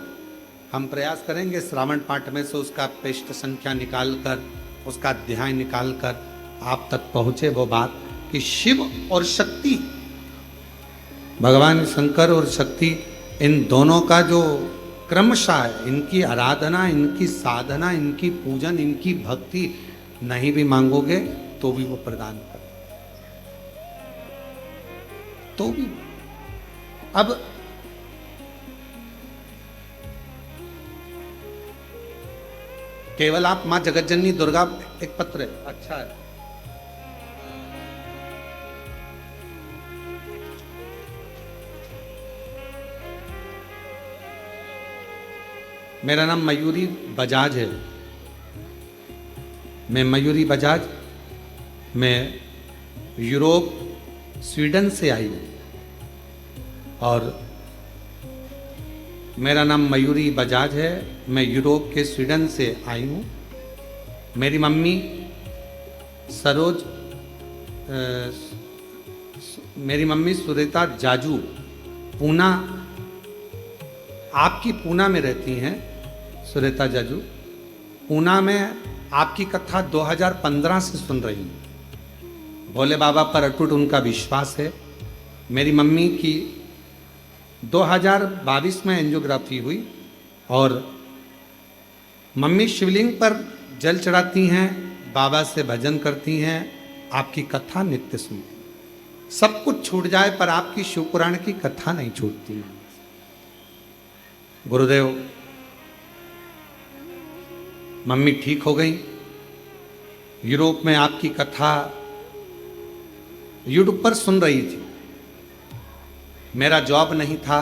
हम प्रयास करेंगे श्रावण पाठ में से उसका पृष्ठ संख्या निकालकर, उसका अध्याय निकालकर आप तक पहुंचे वो बात कि शिव और शक्ति, भगवान शंकर और शक्ति, इन दोनों का जो क्रमशः है, इनकी आराधना, इनकी साधना, इनकी पूजन, इनकी भक्ति नहीं भी मांगोगे तो भी वो प्रदान कर, तो भी। अब केवल आप मां जगतजननी दुर्गा, एक पत्र है, अच्छा है, मेरा नाम मयूरी बजाज है, मैं मयूरी बजाज, मैं यूरोप स्वीडन से आई हूँ, और मेरा नाम मयूरी बजाज है, मैं यूरोप के स्वीडन से आई हूँ। मेरी मम्मी सरोज, मेरी मम्मी सुरेता जाजू पूना, आपकी पूना में रहती हैं, सुरेता जाजू पूना में आपकी कथा 2015 से सुन रही हूँ। भोले बाबा पर अटूट उनका विश्वास है। मेरी मम्मी की 2022 में एंजियोग्राफी हुई, और मम्मी शिवलिंग पर जल चढ़ाती हैं, बाबा से भजन करती हैं, आपकी कथा नित्य सुनती। सब कुछ छूट जाए पर आपकी शिवपुराण की कथा नहीं छूटती है। गुरुदेव, मम्मी ठीक हो गई, यूरोप में आपकी कथा यूट्यूब पर सुन रही थी। मेरा जॉब नहीं था,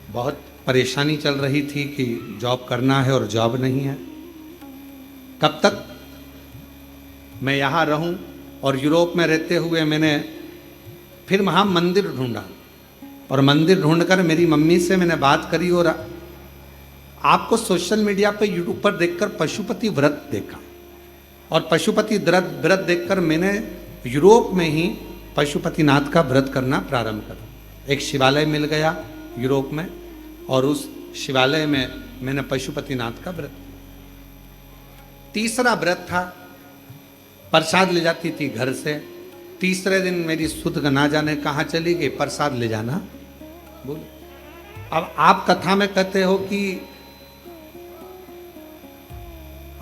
बहुत परेशानी चल रही थी कि जॉब करना है और जॉब नहीं है, कब तक मैं यहाँ रहूं। और यूरोप में रहते हुए मैंने फिर वहाँ मंदिर ढूंढा, और मंदिर ढूंढकर मेरी मम्मी से मैंने बात करी, और आपको सोशल मीडिया पे यूट्यूब पर देखकर पशुपति व्रत देखा, और पशुपति व्रत देखकर मैंने यूरोप में ही पशुपतिनाथ का व्रत करना प्रारंभ करा। एक शिवालय मिल गया यूरोप में, और उस शिवालय में मैंने पशुपतिनाथ का व्रत। तीसरा व्रत था, प्रसाद ले जाती थी घर से। तीसरे दिन मेरी सुध ना जाने कहाँ चली गई, प्रसाद ले जाना बोले। अब आप कथा में कहते हो कि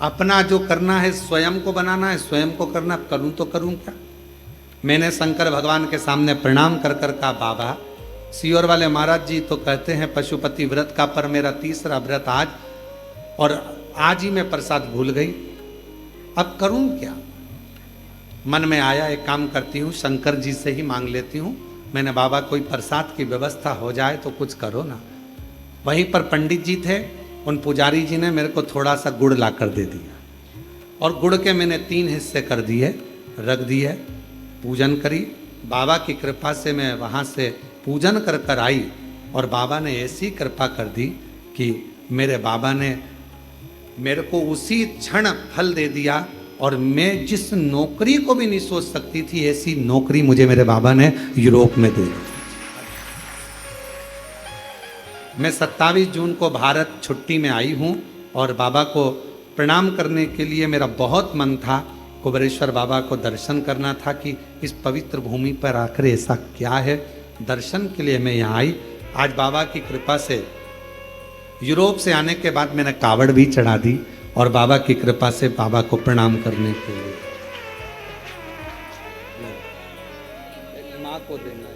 अपना जो करना है स्वयं को बनाना है, स्वयं को करना, करूं तो करूं क्या। मैंने शंकर भगवान के सामने प्रणाम कर कर कहा, बाबा सियोर वाले महाराज जी तो कहते हैं पशुपति व्रत का, पर मेरा तीसरा व्रत आज, और आज ही मैं प्रसाद भूल गई, अब करूं क्या। मन में आया एक काम करती हूँ, शंकर जी से ही मांग लेती हूँ। मैंने बाबा कोई प्रसाद की व्यवस्था हो जाए तो कुछ करो ना। वहीं पर पंडित जी थे, उन पुजारी जी ने मेरे को थोड़ा सा गुड़ ला कर दे दिया, और गुड़ के मैंने 3 हिस्से कर दिए, रख दिए, पूजन करी। बाबा की कृपा से मैं वहाँ से पूजन कर कर आई, और बाबा ने ऐसी कृपा कर दी कि मेरे बाबा ने मेरे को उसी क्षण फल दे दिया, और मैं जिस नौकरी को भी नहीं सोच सकती थी, ऐसी नौकरी मुझे मेरे बाबा ने यूरोप में दे दी। मैं 27 जून को भारत छुट्टी में आई हूँ और बाबा को प्रणाम करने के लिए मेरा बहुत मन था। कुबेरेश्वर बाबा को दर्शन करना था कि इस पवित्र भूमि पर आकर ऐसा क्या है। दर्शन के लिए मैं यहाँ आई। आज बाबा की कृपा से यूरोप से आने के बाद मैंने कावड़ भी चढ़ा दी और बाबा की कृपा से बाबा को प्रणाम करने के लिए माँ को देना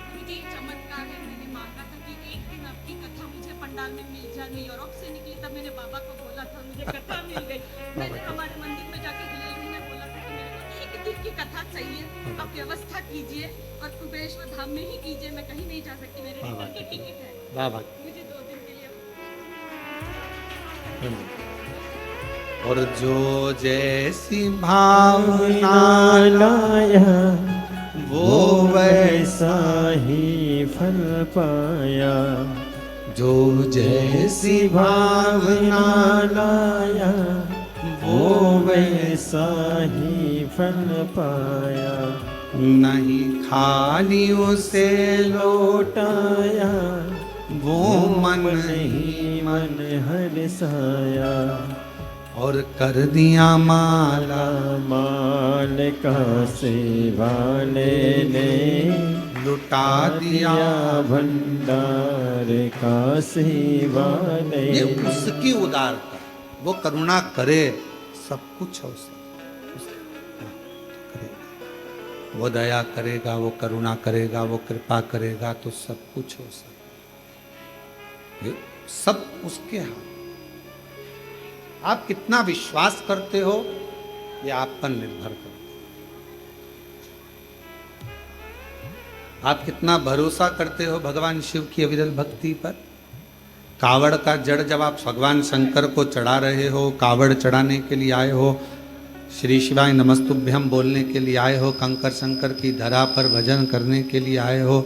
मुझे एक चमत्कार है। मैंने मांगा था कि एक दिन आपकी कथा मुझे पंडाल में मिल जाए। मैं यूरोप से निकली तब मैंने बाबा को बोला था, मुझे कथा मिल गई। मैंने हमारे मंदिर में जाके हिलेलू में बोला था कि मेरे को एक दिन की कथा चाहिए, आप व्यवस्था कीजिए और कुबेरेश्वर धाम में ही कीजिए। मैं कहीं नहीं जा सकती, मेरे रिटर्न की टिकट है। बाबा मुझे 2 दिन के लिए। और जो जैसी भावना लाया वो वैसा ही फल पाया। जो जैसी भावना लाया वो वैसा ही फल पाया। नहीं खाली उसे लौटाया वो मन ही मन हरसाया। और कर दिया माला माल का सेवा लेने लुटा दिया। भंडार का सेवा ये लेने। उसकी उदारता, वो करुणा करे सब कुछ हो सकता। वो दया करेगा, वो करुणा करेगा, वो कृपा करेगा तो सब कुछ हो सकता। ये सब उसके हाथ। आप कितना विश्वास करते हो ये आप पर निर्भर करता है। आप कितना भरोसा करते हो भगवान शिव की अविरल भक्ति पर। कावड़ का जड़ जब आप भगवान शंकर को चढ़ा रहे हो, कावड़ चढ़ाने के लिए आए हो, श्री शिवाय नमस्तुभ्यम बोलने के लिए आए हो, कंकर शंकर की धरा पर भजन करने के लिए आए हो,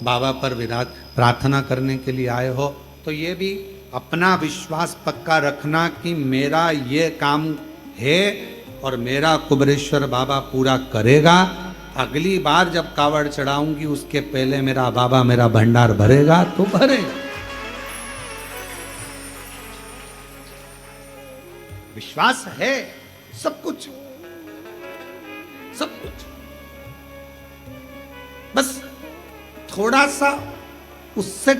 बाबा पर विराट प्रार्थना करने के लिए आए हो, तो ये भी अपना विश्वास पक्का रखना कि मेरा ये काम है और मेरा कुबेरेश्वर बाबा पूरा करेगा। अगली बार जब कावड़ चढ़ाऊंगी उसके पहले मेरा बाबा मेरा भंडार भरेगा तो भरेगा। विश्वास है, सब कुछ सब कुछ, बस थोड़ा सा उससे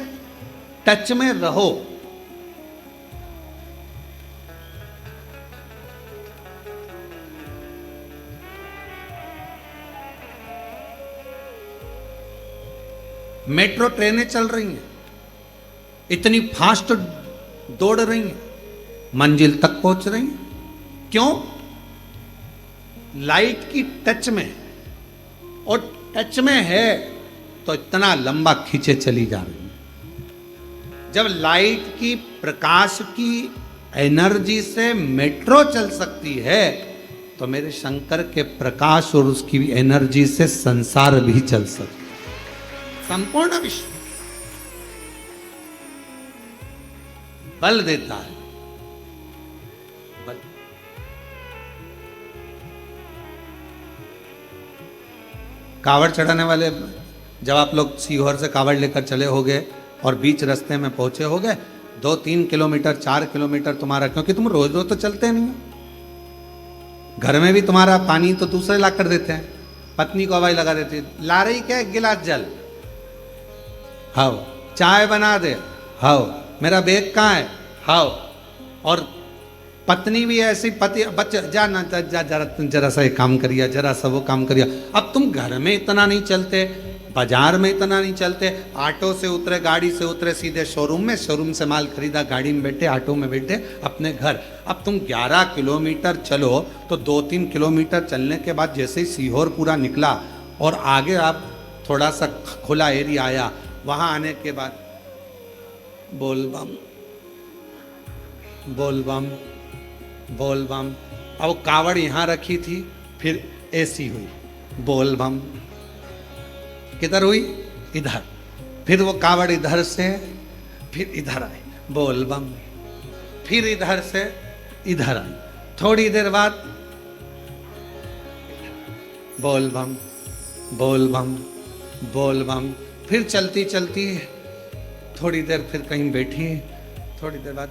टच में रहो। मेट्रो ट्रेनें चल रही हैं, इतनी फास्ट दौड़ रही हैं, मंजिल तक पहुंच रही हैं। क्यों? लाइट की टच में, और टच में है तो इतना लंबा खींचे चली जा रही है। जब लाइट की प्रकाश की एनर्जी से मेट्रो चल सकती है तो मेरे शंकर के प्रकाश और उसकी एनर्जी से संसार भी चल सकता है। संपूर्ण विश्व बल देता है, बल। कावड़ चढ़ाने वाले जब आप लोग सीहोर से कावड़ लेकर चले होगे और बीच रास्ते में पहुंचे होगे, 2-3 किलोमीटर 4 किलोमीटर तुम्हारा, क्योंकि तुम रोज रोज तो चलते नहीं हो, घर में भी तुम्हारा पानी तो दूसरे ला कर देते हैं, पत्नी को हवाई लगा देती है, ला रही क्या 1 गिलास जल, हाओ चाय बना दे, हाओ मेरा बैग कहाँ है, हाओ। और पत्नी भी ऐसी, पति बच्चा जा ना जा, जरा सा ये काम करिए, जरा सा वो काम करिए। अब तुम घर में इतना नहीं चलते, बाजार में इतना नहीं चलते, ऑटो से उतरे, गाड़ी से उतरे, सीधे शोरूम में, शोरूम से माल खरीदा, गाड़ी में बैठे, ऑटो में बैठे अपने घर। अब तुम 11 किलोमीटर चलो तो 2-3 किलोमीटर चलने के बाद जैसे ही सीहोर पूरा निकला और आगे आप थोड़ा सा खुला एरिया आया, वहाँ आने के बाद बोल बम बोल बम बोल बम। अब कावड़ यहाँ रखी थी, फिर ऐसी हुई बोल बम, किधर हुई, इधर, फिर वो कावड़ इधर से फिर इधर आई बोल बम, फिर इधर से इधर आई, थोड़ी देर बाद बोल बम बोल बम बोल बम, फिर चलती चलती थोड़ी देर फिर कहीं बैठी, थोड़ी देर बाद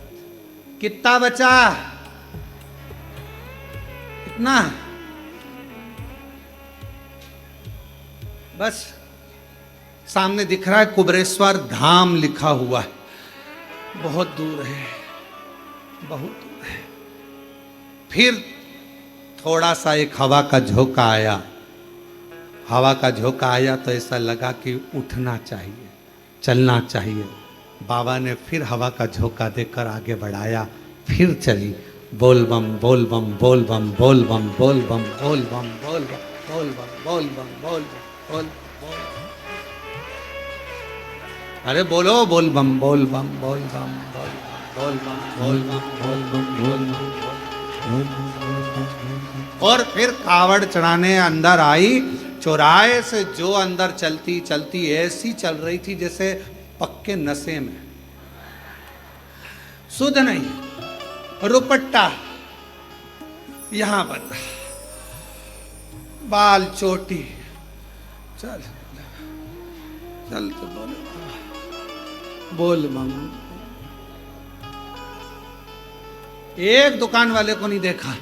कितना बचा, इतना, बस सामने दिख रहा है कुबरेश्वर धाम लिखा हुआ है, बहुत दूर है, बहुत दूर है। फिर थोड़ा सा एक हवा का झोंका आया, हवा का झोंका आया तो ऐसा लगा कि उठना चाहिए, चलना चाहिए। बाबा ने फिर हवा का झोंका देकर आगे बढ़ाया, फिर चली। बोल बम बोल बम बोल बम बोल बम बोल बम बोल बम बोल बम बोल बम बोल बम बोल बम बोल बोल। अरे बोलो बोल बम बोल बम बोल बम बोल बम बोल बम बोल बम बोल बम। और फिर कावड़ चढ़ाने अंदर आई। चौराहे से जो अंदर चलती चलती ऐसी चल रही थी जैसे पक्के नशे में, सुध नहीं, रुपट्टा यहां बंद, बाल चोटी, चल चल तो बोल बम। एक दुकान वाले को नहीं देखा,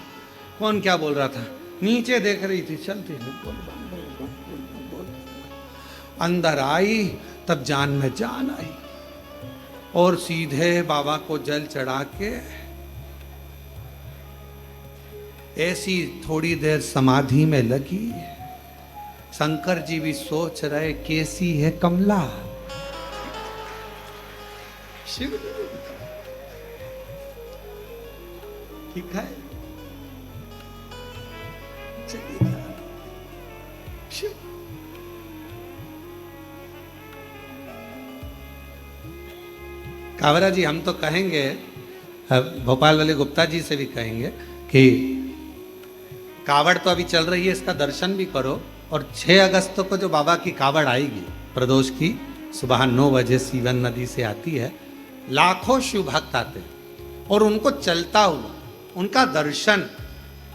कौन क्या बोल रहा था, नीचे देख रही थी, चलती है बोल बम बोल बम बोल बम बोल बम। अंदर आई तब जान में जान आई और सीधे बाबा को जल चढ़ा के ऐसी थोड़ी देर समाधि में लगी। शंकर जी भी सोच रहे कैसी है कमला। शिव ठीक है, शिव कावरा जी, हम तो कहेंगे, भोपाल वाले गुप्ता जी से भी कहेंगे कि कावड़ तो अभी चल रही है, इसका दर्शन भी करो। और 6 अगस्त को जो बाबा की कावड़ आएगी प्रदोष की, सुबह 9 बजे सीवन नदी से आती है, लाखों शिव भक्त आते हैं और उनको चलता हुआ उनका दर्शन,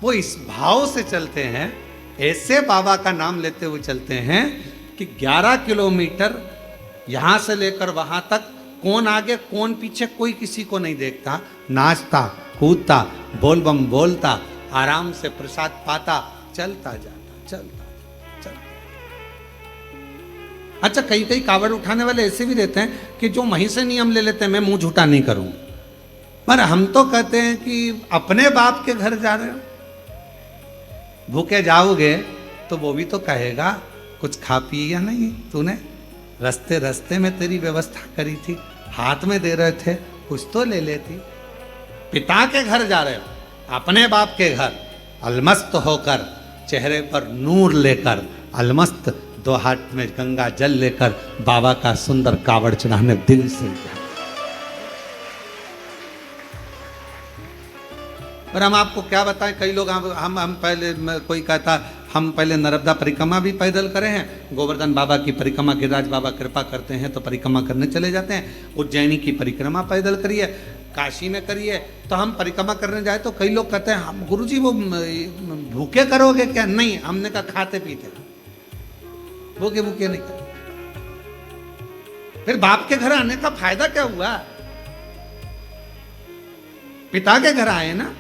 वो इस भाव से चलते हैं, ऐसे बाबा का नाम लेते हुए चलते हैं कि 11 किलोमीटर यहां से लेकर वहां तक कौन आगे कौन पीछे कोई किसी को नहीं देखता, नाचता कूदता बोल बम बोलता, आराम से प्रसाद पाता, चलता जाता चलता चलता। अच्छा, कई कई कावड़ उठाने वाले ऐसे भी रहते हैं कि जो वहीं से नियम ले लेते हैं, मैं मुंह झूठा नहीं करूं, पर हम तो कहते हैं कि अपने बाप के घर जा रहे हो, भूखे जाओगे तो वो भी तो कहेगा कुछ खा पी या नहीं, तूने रास्ते रास्ते में तेरी व्यवस्था करी थी, हाथ में दे रहे थे, कुछ तो ले लेती। पिता के घर जा रहे हो, अपने बाप के घर, अलमस्त होकर, चेहरे पर नूर लेकर, अलमस्त, 2 हाथ में गंगा जल लेकर बाबा का सुंदर कावड़ चढ़ाने दिल से जा। और हम आपको क्या बताएं, कई लोग हम पहले, कोई कहता हम पहले नर्मदा परिक्रमा भी पैदल करे हैं, गोवर्धन बाबा की परिक्रमा, गिरिराज बाबा कृपा करते हैं तो परिक्रमा करने चले जाते हैं, उज्जैनी की परिक्रमा पैदल करिए, काशी में करिए। तो हम परिक्रमा करने जाए तो कई लोग कहते हैं हम गुरुजी वो भूखे करोगे क्या? नहीं, हमने कहा खाते पीते, भूखे भूखे नहीं कर। फिर बाप के घर आने का फायदा क्या हुआ? पिता के घर आए ना।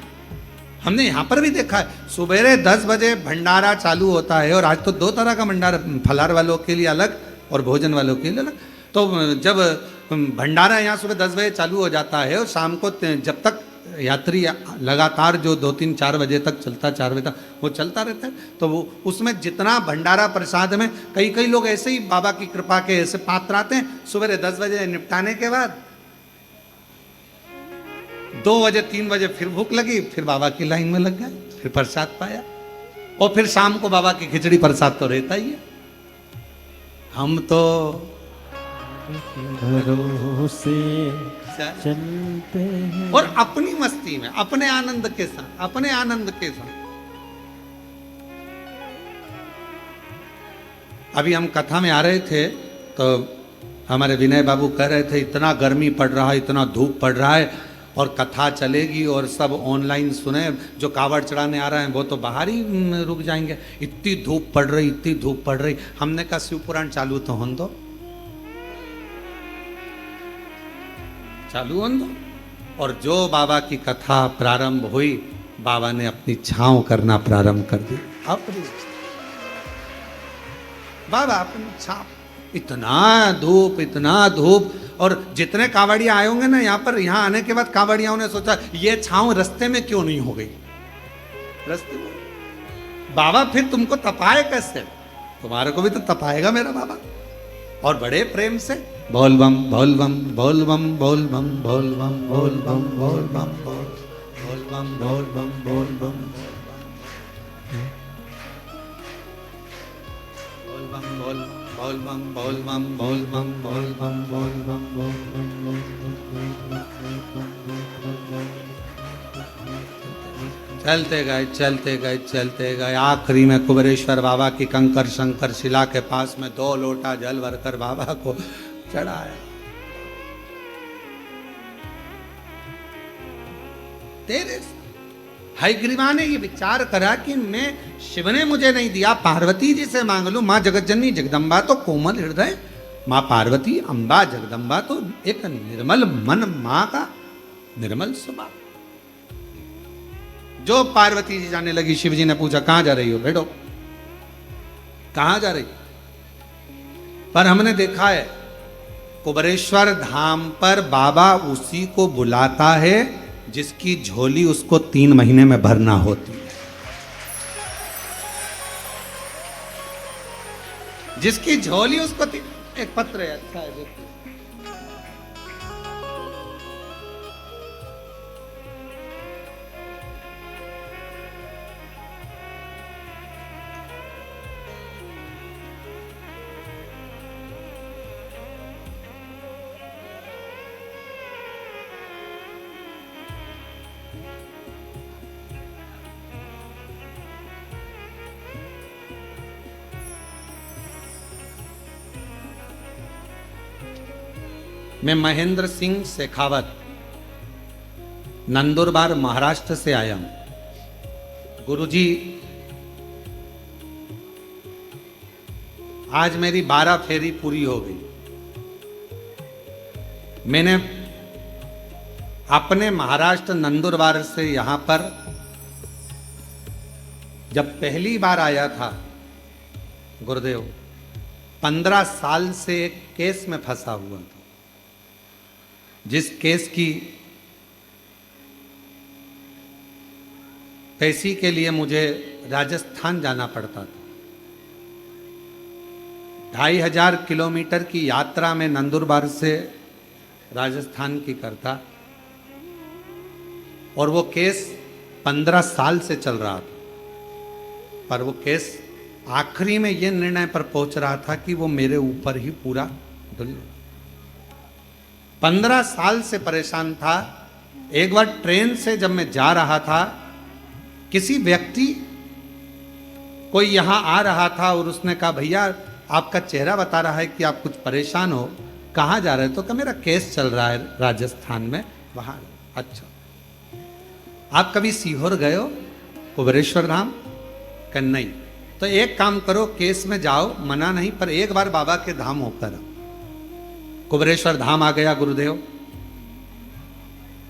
हमने यहां पर भी देखा है, सुबेरे 10 बजे भंडारा चालू होता है, और आज तो 2 तरह का भंडारा, फलार वालों के लिए अलग और भोजन वालों के लिए अलग। तो जब भंडारा यहाँ सुबह 10 बजे चालू हो जाता है और शाम को जब तक यात्री लगातार जो 2-3-4 बजे तक चलता, 4 बजे तक वो चलता रहता है, तो वो उसमें जितना भंडारा प्रसाद में कई कई लोग ऐसे ही बाबा की कृपा के ऐसे पात्र आते हैं, सुबह 10 बजे निपटाने के बाद 2 बजे 3 बजे फिर भूख लगी, फिर बाबा की लाइन में लग गए, फिर प्रसाद पाया, और फिर शाम को बाबा की खिचड़ी प्रसाद तो रहता ही है। हम तो भरोसे चलते हैं और अपनी मस्ती में, अपने आनंद के साथ, अपने आनंद के साथ। अभी हम कथा में आ रहे थे तो हमारे विनय बाबू कह रहे थे इतना गर्मी पड़ रहा है, इतना धूप पड़ रहा है, और कथा चलेगी और सब ऑनलाइन सुने, जो कावड़ चढ़ाने आ रहे हैं वो तो बाहर ही रुक जाएंगे, इतनी धूप पड़ रही, इतनी धूप पड़ रही। हमने कहा शिव पुराण चालू तो होने दो, चालू होने दो। और जो बाबा की कथा प्रारंभ हुई, बाबा ने अपनी छांव करना प्रारंभ कर दी। अपनी बाबा अपनी छांव, इतना धूप। और जितने कांवड़िया आए होंगे ना यहाँ पर, यहाँ आने के बाद कांवड़ियाओं ने सोचा ये छांव रास्ते में क्यों नहीं हो गई। रास्ते में बाबा फिर तुमको तपाए कैसे? तुम्हारे को भी तो तपाएगा मेरा बाबा। और बड़े प्रेम से बोल बम बोल बम बोल बम बोल बम बोल बम बोल बम बोल बम बोल बम बोल बम बोल बम बोल बम बोल बम बोल बम बोल बम बोल बम बोल बम। चलते गए आखिरी में कुबेरेश्वर बाबा की कंकर शंकर शिला के पास में 2 लोटा जल भरकर बाबा को चढ़ाया। तेरे हयग्रीवा ने ये विचार करा कि मैं, शिव ने मुझे नहीं दिया, पार्वती जी से मांग लूं। माँ जगतजननी जगदम्बा तो कोमल हृदय, माँ पार्वती अम्बा जगदम्बा तो एक निर्मल मन, माँ का निर्मल स्वभाव। जो पार्वती जी जाने लगी, शिव जी ने पूछा कहां जा रही हो? बैठो, कहां जा रही? पर हमने देखा है कुबेरेश्वर धाम पर बाबा उसी को बुलाता है जिसकी झोली उसको 3 महीने में भरना होती है। जिसकी झोली उसको एक पत्र है, अच्छा है देखिए। मैं महेंद्र सिंह शेखावत नंदुरबार महाराष्ट्र से आया हूं। गुरुजी, आज मेरी 12 फेरी पूरी हो गई। मैंने अपने महाराष्ट्र नंदुरबार से यहां पर जब पहली बार आया था, गुरुदेव 15 साल से एक केस में फंसा हुआ था, जिस केस की पैसे के लिए मुझे राजस्थान जाना पड़ता था। 2500 किलोमीटर की यात्रा में नंदुरबार से राजस्थान की करता, और वो केस 15 साल से चल रहा था। पर वो केस आखिरी में ये निर्णय पर पहुंच रहा था कि वो मेरे ऊपर ही पूरा डुल। 15 साल से परेशान था। एक बार ट्रेन से जब मैं जा रहा था, किसी व्यक्ति कोई यहां आ रहा था और उसने कहा भैया आपका चेहरा बता रहा है कि आप कुछ परेशान हो, कहाँ जा रहे हो? तो कहा मेरा केस चल रहा है राजस्थान में, वहां। अच्छा, आप कभी सीहोर गए हो, कुबेरेश्वर धाम? कहा नहीं। तो एक काम करो, केस में जाओ, मना नहीं, पर एक बार बाबा के धाम होकर आओ। कुबेरेश्वर धाम आ गया गुरुदेव।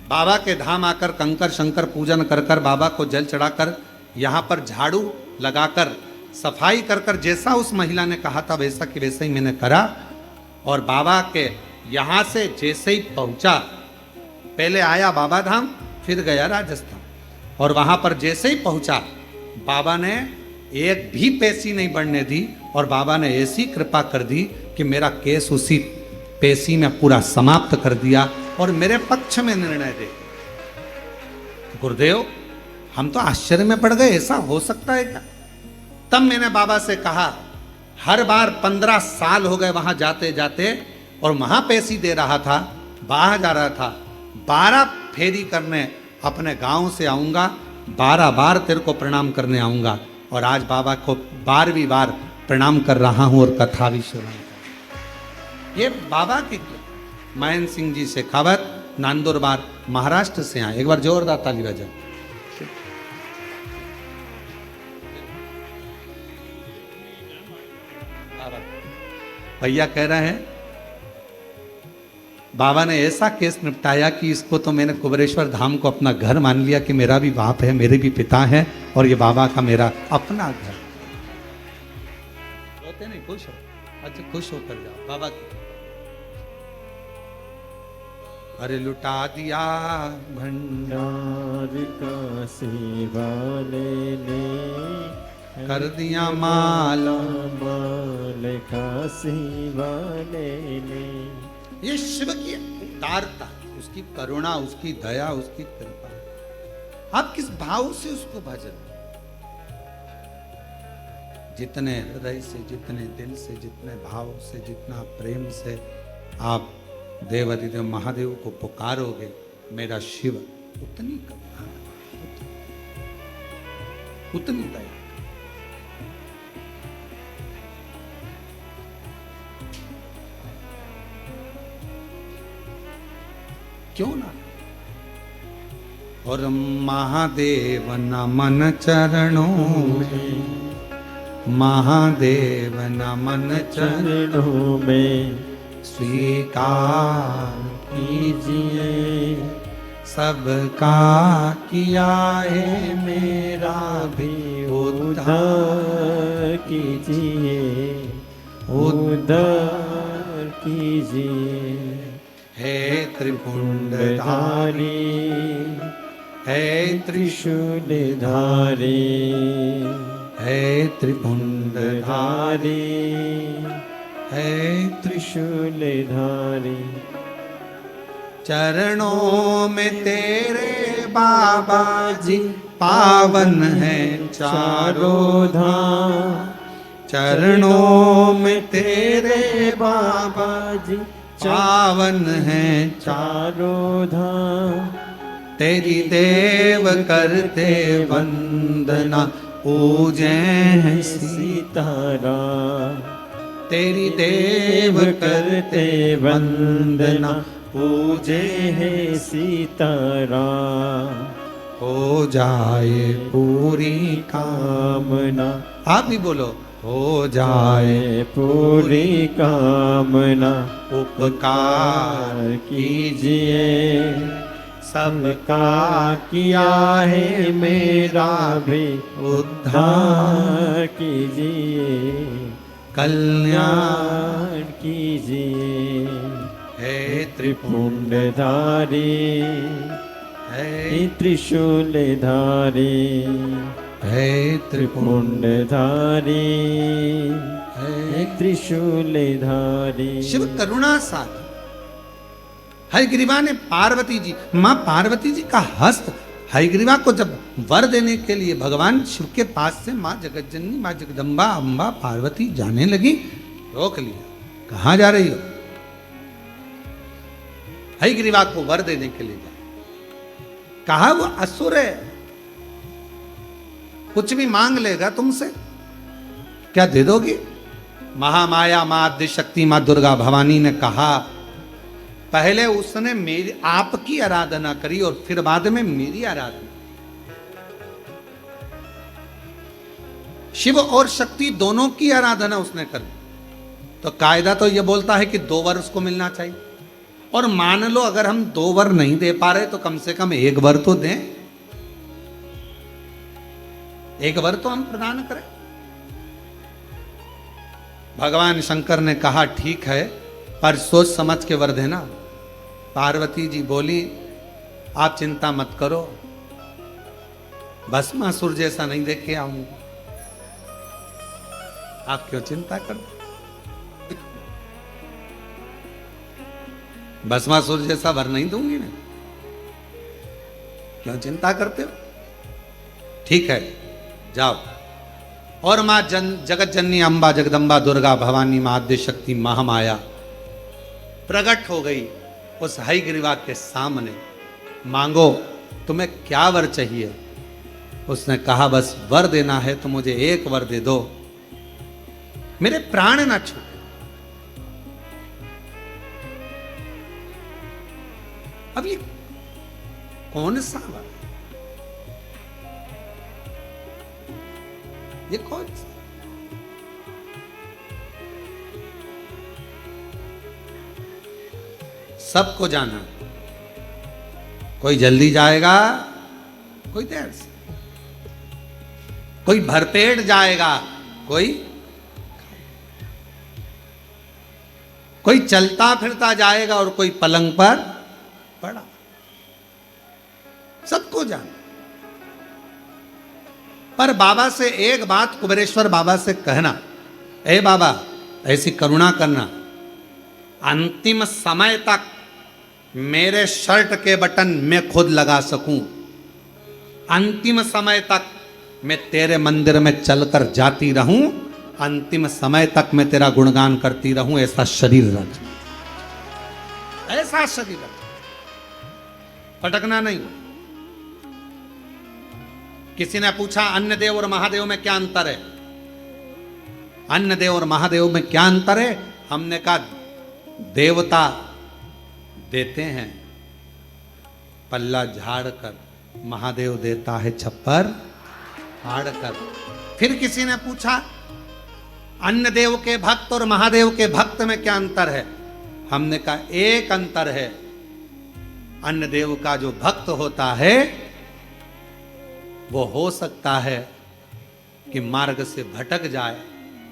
बाबा के धाम आकर कंकर शंकर पूजन कर कर, बाबा को जल चढ़ाकर, यहाँ पर झाड़ू लगाकर सफाई कर कर, जैसा उस महिला ने कहा था वैसा कि वैसा ही मैंने करा। और बाबा के यहाँ से जैसे ही पहुँचा, पहले आया बाबा धाम, फिर गया राजस्थान, और वहाँ पर जैसे ही पहुँचा, बाबा ने एक भी पैसी नहीं बढ़ने दी, और बाबा ने ऐसी कृपा कर दी कि मेरा केस उसी पेशी में पूरा समाप्त कर दिया और मेरे पक्ष में निर्णय दे। गुरुदेव, हम तो आश्चर्य में पड़ गए, ऐसा हो सकता है क्या? तब मैंने बाबा से कहा, हर बार 15 साल हो गए वहां जाते जाते, और वहां पेशी दे रहा था, बाहर जा रहा था, 12 फेरी करने अपने गांव से आऊंगा, 12 बार तेरे को प्रणाम करने आऊंगा। और आज बाबा को 12वीं बार प्रणाम कर रहा हूं और कथा भी सुना। ये बाबा की महेंद्र सिंह जी शेखावत नंदुरबार महाराष्ट्र से आए। एक बार जोरदार ताली बजाओ। भैया कह रहे हैं बाबा ने ऐसा केस निपटाया कि इसको तो मैंने कुबरेश्वर धाम को अपना घर मान लिया कि मेरा भी बाप है, मेरे भी पिता है, और ये बाबा का मेरा अपना घर। रोते नहीं, खुश हो, अच्छा खुश होकर जाओ बाबा की। अरे लुटा दिया भंडार का सेवाले ने, कर दिया माला माल का सेवाले ने। ये शिव की उदारता, उसकी करुणा, उसकी दया, उसकी कृपा। आप किस भाव से उसको भजन, जितने हृदय से, जितने दिल से, जितने भाव से, जितना प्रेम से आप देवाधिदेव महादेव को पुकारोगे, मेरा शिव उतनी करुणा, उतनी दया। क्यों ना। और महादेव नमन चरणों में, महादेव नमन चरणों में स्वीकार कीजिए, सबका किया है मेरा भी उद्धार कीजिए, उद्धार कीजिए। हे त्रिपुंडधारी, हे त्रिशूलधारी, हे त्रिपुंडधारी, हे त्रिशूलधारी। चरणों में तेरे बाबा जी पावन है चारों धाम। चरणों में तेरे बाबा जी पावन है चारों धाम। तेरी देव करते वंदना, पूजे हैं सीताराम। तेरी देव करते वंदना, पूजे हैं सीताराम। हो जाए पूरी कामना, आप भी बोलो, हो जाए पूरी कामना। उपकार कीजिए, सबका किया है मेरा भी उद्धार कीजिए, कल्याण कीजिए। है त्रिपुंडधारी, है त्रिशूलधारी, है त्रिपुंडधारी, है त्रिशूलधारी। शिव करुणा सागर। हयग्रीवा ने पार्वती जी, मां पार्वती जी का हस्त हयग्रीवा को जब वर देने के लिए भगवान शिव के पास से मां जगतजननी, मां जगदम्बा, अम्बा पार्वती जाने लगी, रोक लिया। कहां जा रही हो? हयग्रीवा को वर देने के लिए जा। कहा वो असुर है, कुछ भी मांग लेगा तुमसे, क्या दे दोगी? महामाया मां आद्य शक्ति मां दुर्गा भवानी ने कहा, पहले उसने मेरी आपकी आराधना करी और फिर बाद में मेरी आराधना। शिव और शक्ति दोनों की आराधना उसने करी। तो कायदा तो यह बोलता है कि 2 वर उसको मिलना चाहिए, और मान लो अगर हम 2 वर नहीं दे पा रहे तो कम से कम 1 वर तो दें, 1 वर तो हम प्रदान करें। भगवान शंकर ने कहा ठीक है, पर सोच समझ के वर देना। पार्वती जी बोली, आप चिंता मत करो, भस्मासुर जैसा नहीं देखे आऊंगा, आप क्यों चिंता करो? भस्मासुर जैसा वर नहीं दूंगी मैं, क्यों चिंता करते हो? ठीक है, जाओ। और मां जगत जननी अम्बा जगदम्बा दुर्गा भवानी मां आद्य शक्ति महामाया प्रकट हो गई उस हयग्रीवा के सामने। मांगो, तुम्हें क्या वर चाहिए? उसने कहा, बस वर देना है तो मुझे 1 वर दे दो, मेरे प्राण ना छूटे। अब ये कौन सा वर? ये कौन सा? सबको जाना। कोई जल्दी जाएगा, कोई देर से, कोई भरपेट जाएगा, कोई चलता फिरता जाएगा और कोई पलंग पर पड़ा। सबको जाना। पर बाबा से एक बात कुबेरेश्वर बाबा से कहना, ए बाबा ऐसी करुणा करना, अंतिम समय तक मेरे शर्ट के बटन मैं खुद लगा सकूं, अंतिम समय तक मैं तेरे मंदिर में चलकर जाती रहूं, अंतिम समय तक मैं तेरा गुणगान करती रहूं, ऐसा शरीर रख, ऐसा शरीर रख, पटकना नहीं। किसी ने पूछा अन्य देव और महादेव में क्या अंतर है? अन्य देव और महादेव में क्या अंतर है? हमने कहा देवता देते हैं पल्ला झाड़ कर, महादेव देता है छप्पर फाड़ कर। फिर किसी ने पूछा अन्य देव के भक्त और महादेव के भक्त में क्या अंतर है? हमने कहा एक अंतर है, अन्य देव का जो भक्त होता है वो हो सकता है कि मार्ग से भटक जाए,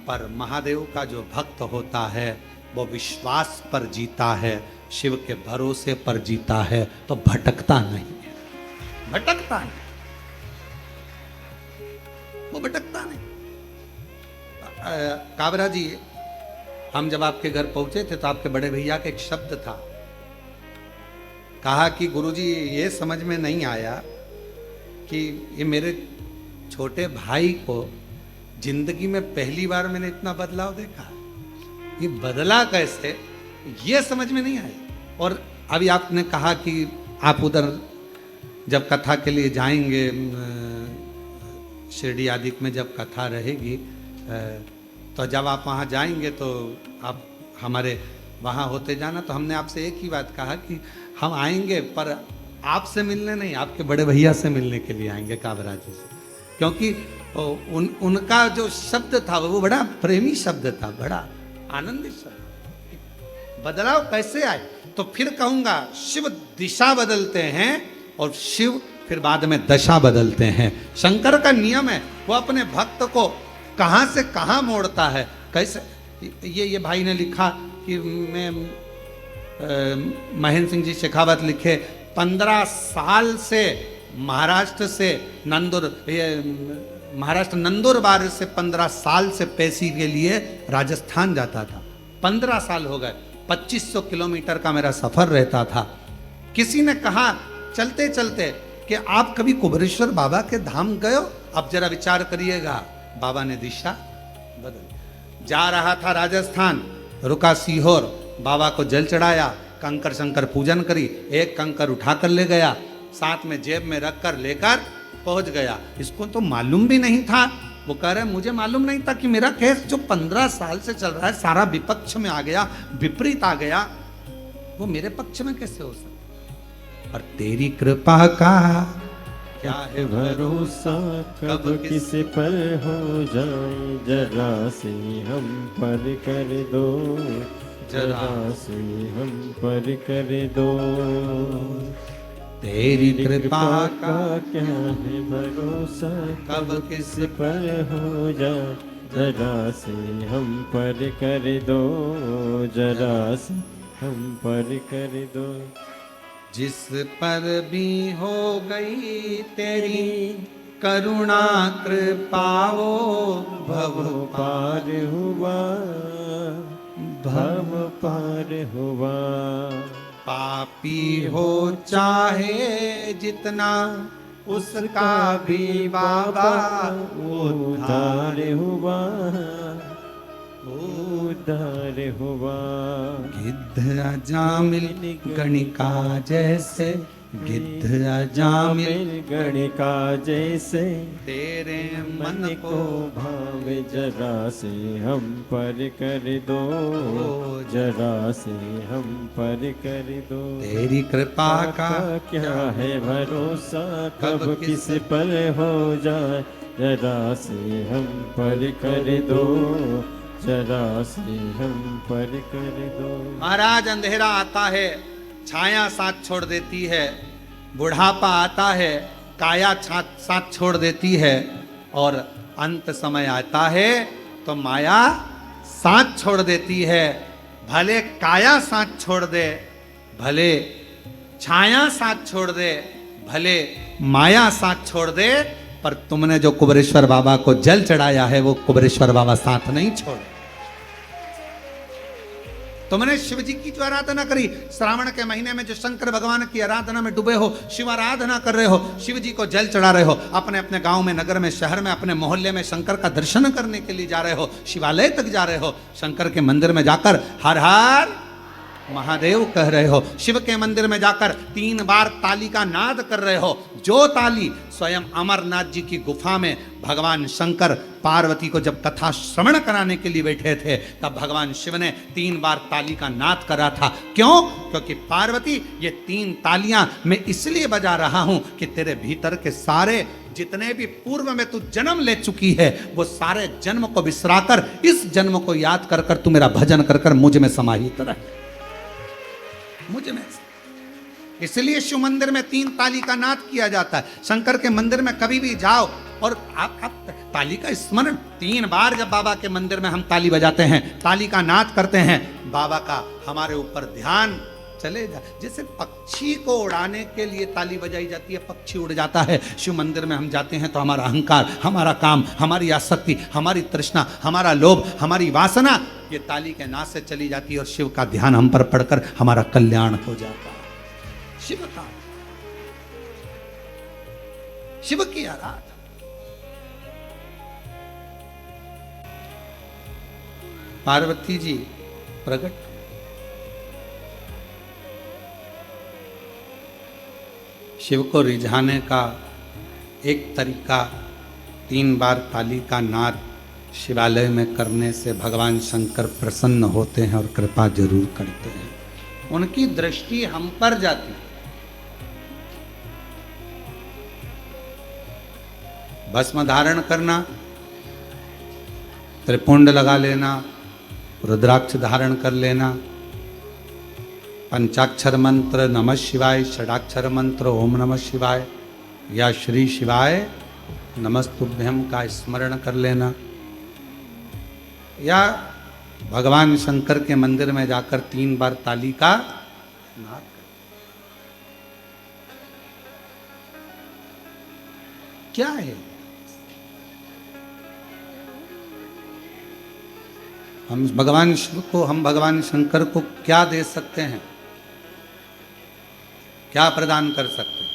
पर महादेव का जो भक्त होता है वो विश्वास पर जीता है, शिव के भरोसे पर जीता है, तो भटकता नहीं है, भटकता नहीं, वो भटकता नहीं। काबरा जी, हम जब आपके घर पहुंचे थे तो आपके बड़े भैया का एक शब्द था, कहा कि गुरुजी ये समझ में नहीं आया कि ये मेरे छोटे भाई को जिंदगी में पहली बार मैंने इतना बदलाव देखा, ये बदला कैसे, ये समझ में नहीं आया। और अभी आपने कहा कि आप उधर जब कथा के लिए जाएंगे, शिरडी आदि में जब कथा रहेगी, तो जब आप वहाँ जाएंगे तो आप हमारे वहाँ होते जाना। तो हमने आपसे एक ही बात कहा कि हम आएंगे पर आपसे मिलने नहीं, आपके बड़े भैया से मिलने के लिए आएंगे, काबरा जी से, क्योंकि उनका जो शब्द था वो बड़ा प्रेमी शब्द था, बड़ा आनंदित शब्द। बदलाव कैसे आए? तो फिर कहूंगा शिव दिशा बदलते हैं और शिव फिर बाद में दशा बदलते हैं। शंकर का नियम है, वो अपने भक्त को कहां से कहां मोड़ता है, कैसे। ये भाई ने लिखा कि मैं महेंद्र सिंह जी शेखावत लिखे 15 साल से महाराष्ट्र से महाराष्ट्र नंदुरबार से 15 साल से पैसी के लिए राजस्थान जाता था। 15 साल हो गए, 2500 किलोमीटर का मेरा सफर रहता था। किसी ने कहा चलते चलते कि आप कभी कुबेरेश्वर बाबा के धाम गए हो? अब जरा विचार करिएगा, बाबा ने दिशा बदल। जा रहा था राजस्थान, रुका सीहोर, बाबा को जल चढ़ाया, कंकर शंकर पूजन करी, एक कंकर उठाकर ले गया, साथ में जेब में रखकर लेकर पहुंच गया। इसको तो मालूम भी नहीं था। वो कह रहे मुझे मालूम नहीं था कि मेरा केस जो 15 साल से चल रहा है सारा विपक्ष में आ गया, विपरीत आ गया, वो मेरे पक्ष में कैसे हो सकता। और तेरी कृपा का क्या है भरोसा, कब किस पर हो जाए, जरा से हम पर कर दो, जरा से हम पर कर दो। तेरी कृपा का क्या है भरोसा, कब किस पर हो जाए, जरा से हम पर कर दो, जरा से हम पर कर दो। जिस पर भी हो गई तेरी करुणा कृपाओ, भव पार हुआ, भव पार हुआ। पापी हो चाहे जितना, उसका भी बाबा उद्धार हुआ, उद्धार हुआ। गिद्ध अजामिल गणिका जैसे, गिद्ध अजामिल गणिका जैसे, तेरे मन को भावे, जरा से हम पर कर दो, जरा से हम पर कर दो। तेरी कृपा का क्या है भरोसा, कब किस पर हो जाए, जरा से हम पर कर दो, जरा से हम पर कर दो। महाराज अंधेरा आता है, छाया साथ छोड़ देती है, बुढ़ापा आता है, काया साथ छोड़ देती है, और अंत समय आता है तो माया साथ छोड़ देती है। भले काया साथ छोड़ दे, भले छाया साथ छोड़ दे, भले माया साथ छोड़ दे, पर तुमने जो कुबेरेश्वर बाबा को जल चढ़ाया है वो कुबेरेश्वर बाबा साथ नहीं छोड़े। तुमने शिव जी की जो आराधना करी, श्रावण के महीने में जो शंकर भगवान की आराधना में डूबे हो, शिव आराधना कर रहे हो, शिव जी को जल चढ़ा रहे हो, अपने अपने गांव में, नगर में, शहर में, अपने मोहल्ले में शंकर का दर्शन करने के लिए जा रहे हो, शिवालय तक जा रहे हो, शंकर के मंदिर में जाकर हर हर महादेव कह रहे हो, शिव के मंदिर में जाकर 3 बार ताली का नाद कर रहे हो। जो ताली स्वयं अमरनाथ जी की गुफा में भगवान शंकर पार्वती को जब कथा श्रवण कराने के लिए बैठे थे, तब भगवान शिव ने 3 बार ताली का नाद करा था। क्यों? क्योंकि पार्वती, ये 3 तालियां मैं इसलिए बजा रहा हूं कि तेरे भीतर के सारे जितने भी पूर्व में तू जन्म ले चुकी है, वो सारे जन्म को बिसराकर इस जन्म को याद कर कर तू मेरा भजन कर कर मुझ में समाहित रहे, मुझ में। इसलिए शिव मंदिर में 3 ताली का नाद किया जाता है। शंकर के मंदिर में कभी भी जाओ और आप ताली का स्मरण 3 बार, जब बाबा के मंदिर में हम ताली बजाते हैं, ताली का नाद करते हैं, बाबा का हमारे ऊपर ध्यान चले जा। जैसे पक्षी को उड़ाने के लिए ताली बजाई जाती है, पक्षी उड़ जाता है। शिव मंदिर में हम जाते हैं तो हमारा अहंकार, हमारा काम, हमारी आसक्ति, हमारी तृष्णा, हमारा लोभ, हमारी वासना, ये ताली के नाद से चली जाती है और शिव का ध्यान हम पर पड़कर हमारा कल्याण हो जाता है। शिव का, शिव की आराधना। पार्वती जी प्रकट, शिव को रिझाने का एक तरीका 3 बार ताली का नाद शिवालय में करने से भगवान शंकर प्रसन्न होते हैं और कृपा जरूर करते हैं। उनकी दृष्टि हम पर जाती है। भस्म धारण करना, त्रिपुंड लगा लेना, रुद्राक्ष धारण कर लेना, पंचाक्षर मंत्र नमः शिवाय, षडाक्षर मंत्र ओम नमः शिवाय या श्री शिवाय नमस्तुभ्यम का स्मरण कर लेना, या भगवान शंकर के मंदिर में जाकर 3 बार ताली का नाद कर। क्या है? हम भगवान शिव को, हम भगवान शंकर को क्या दे सकते हैं, क्या प्रदान कर सकते हैं?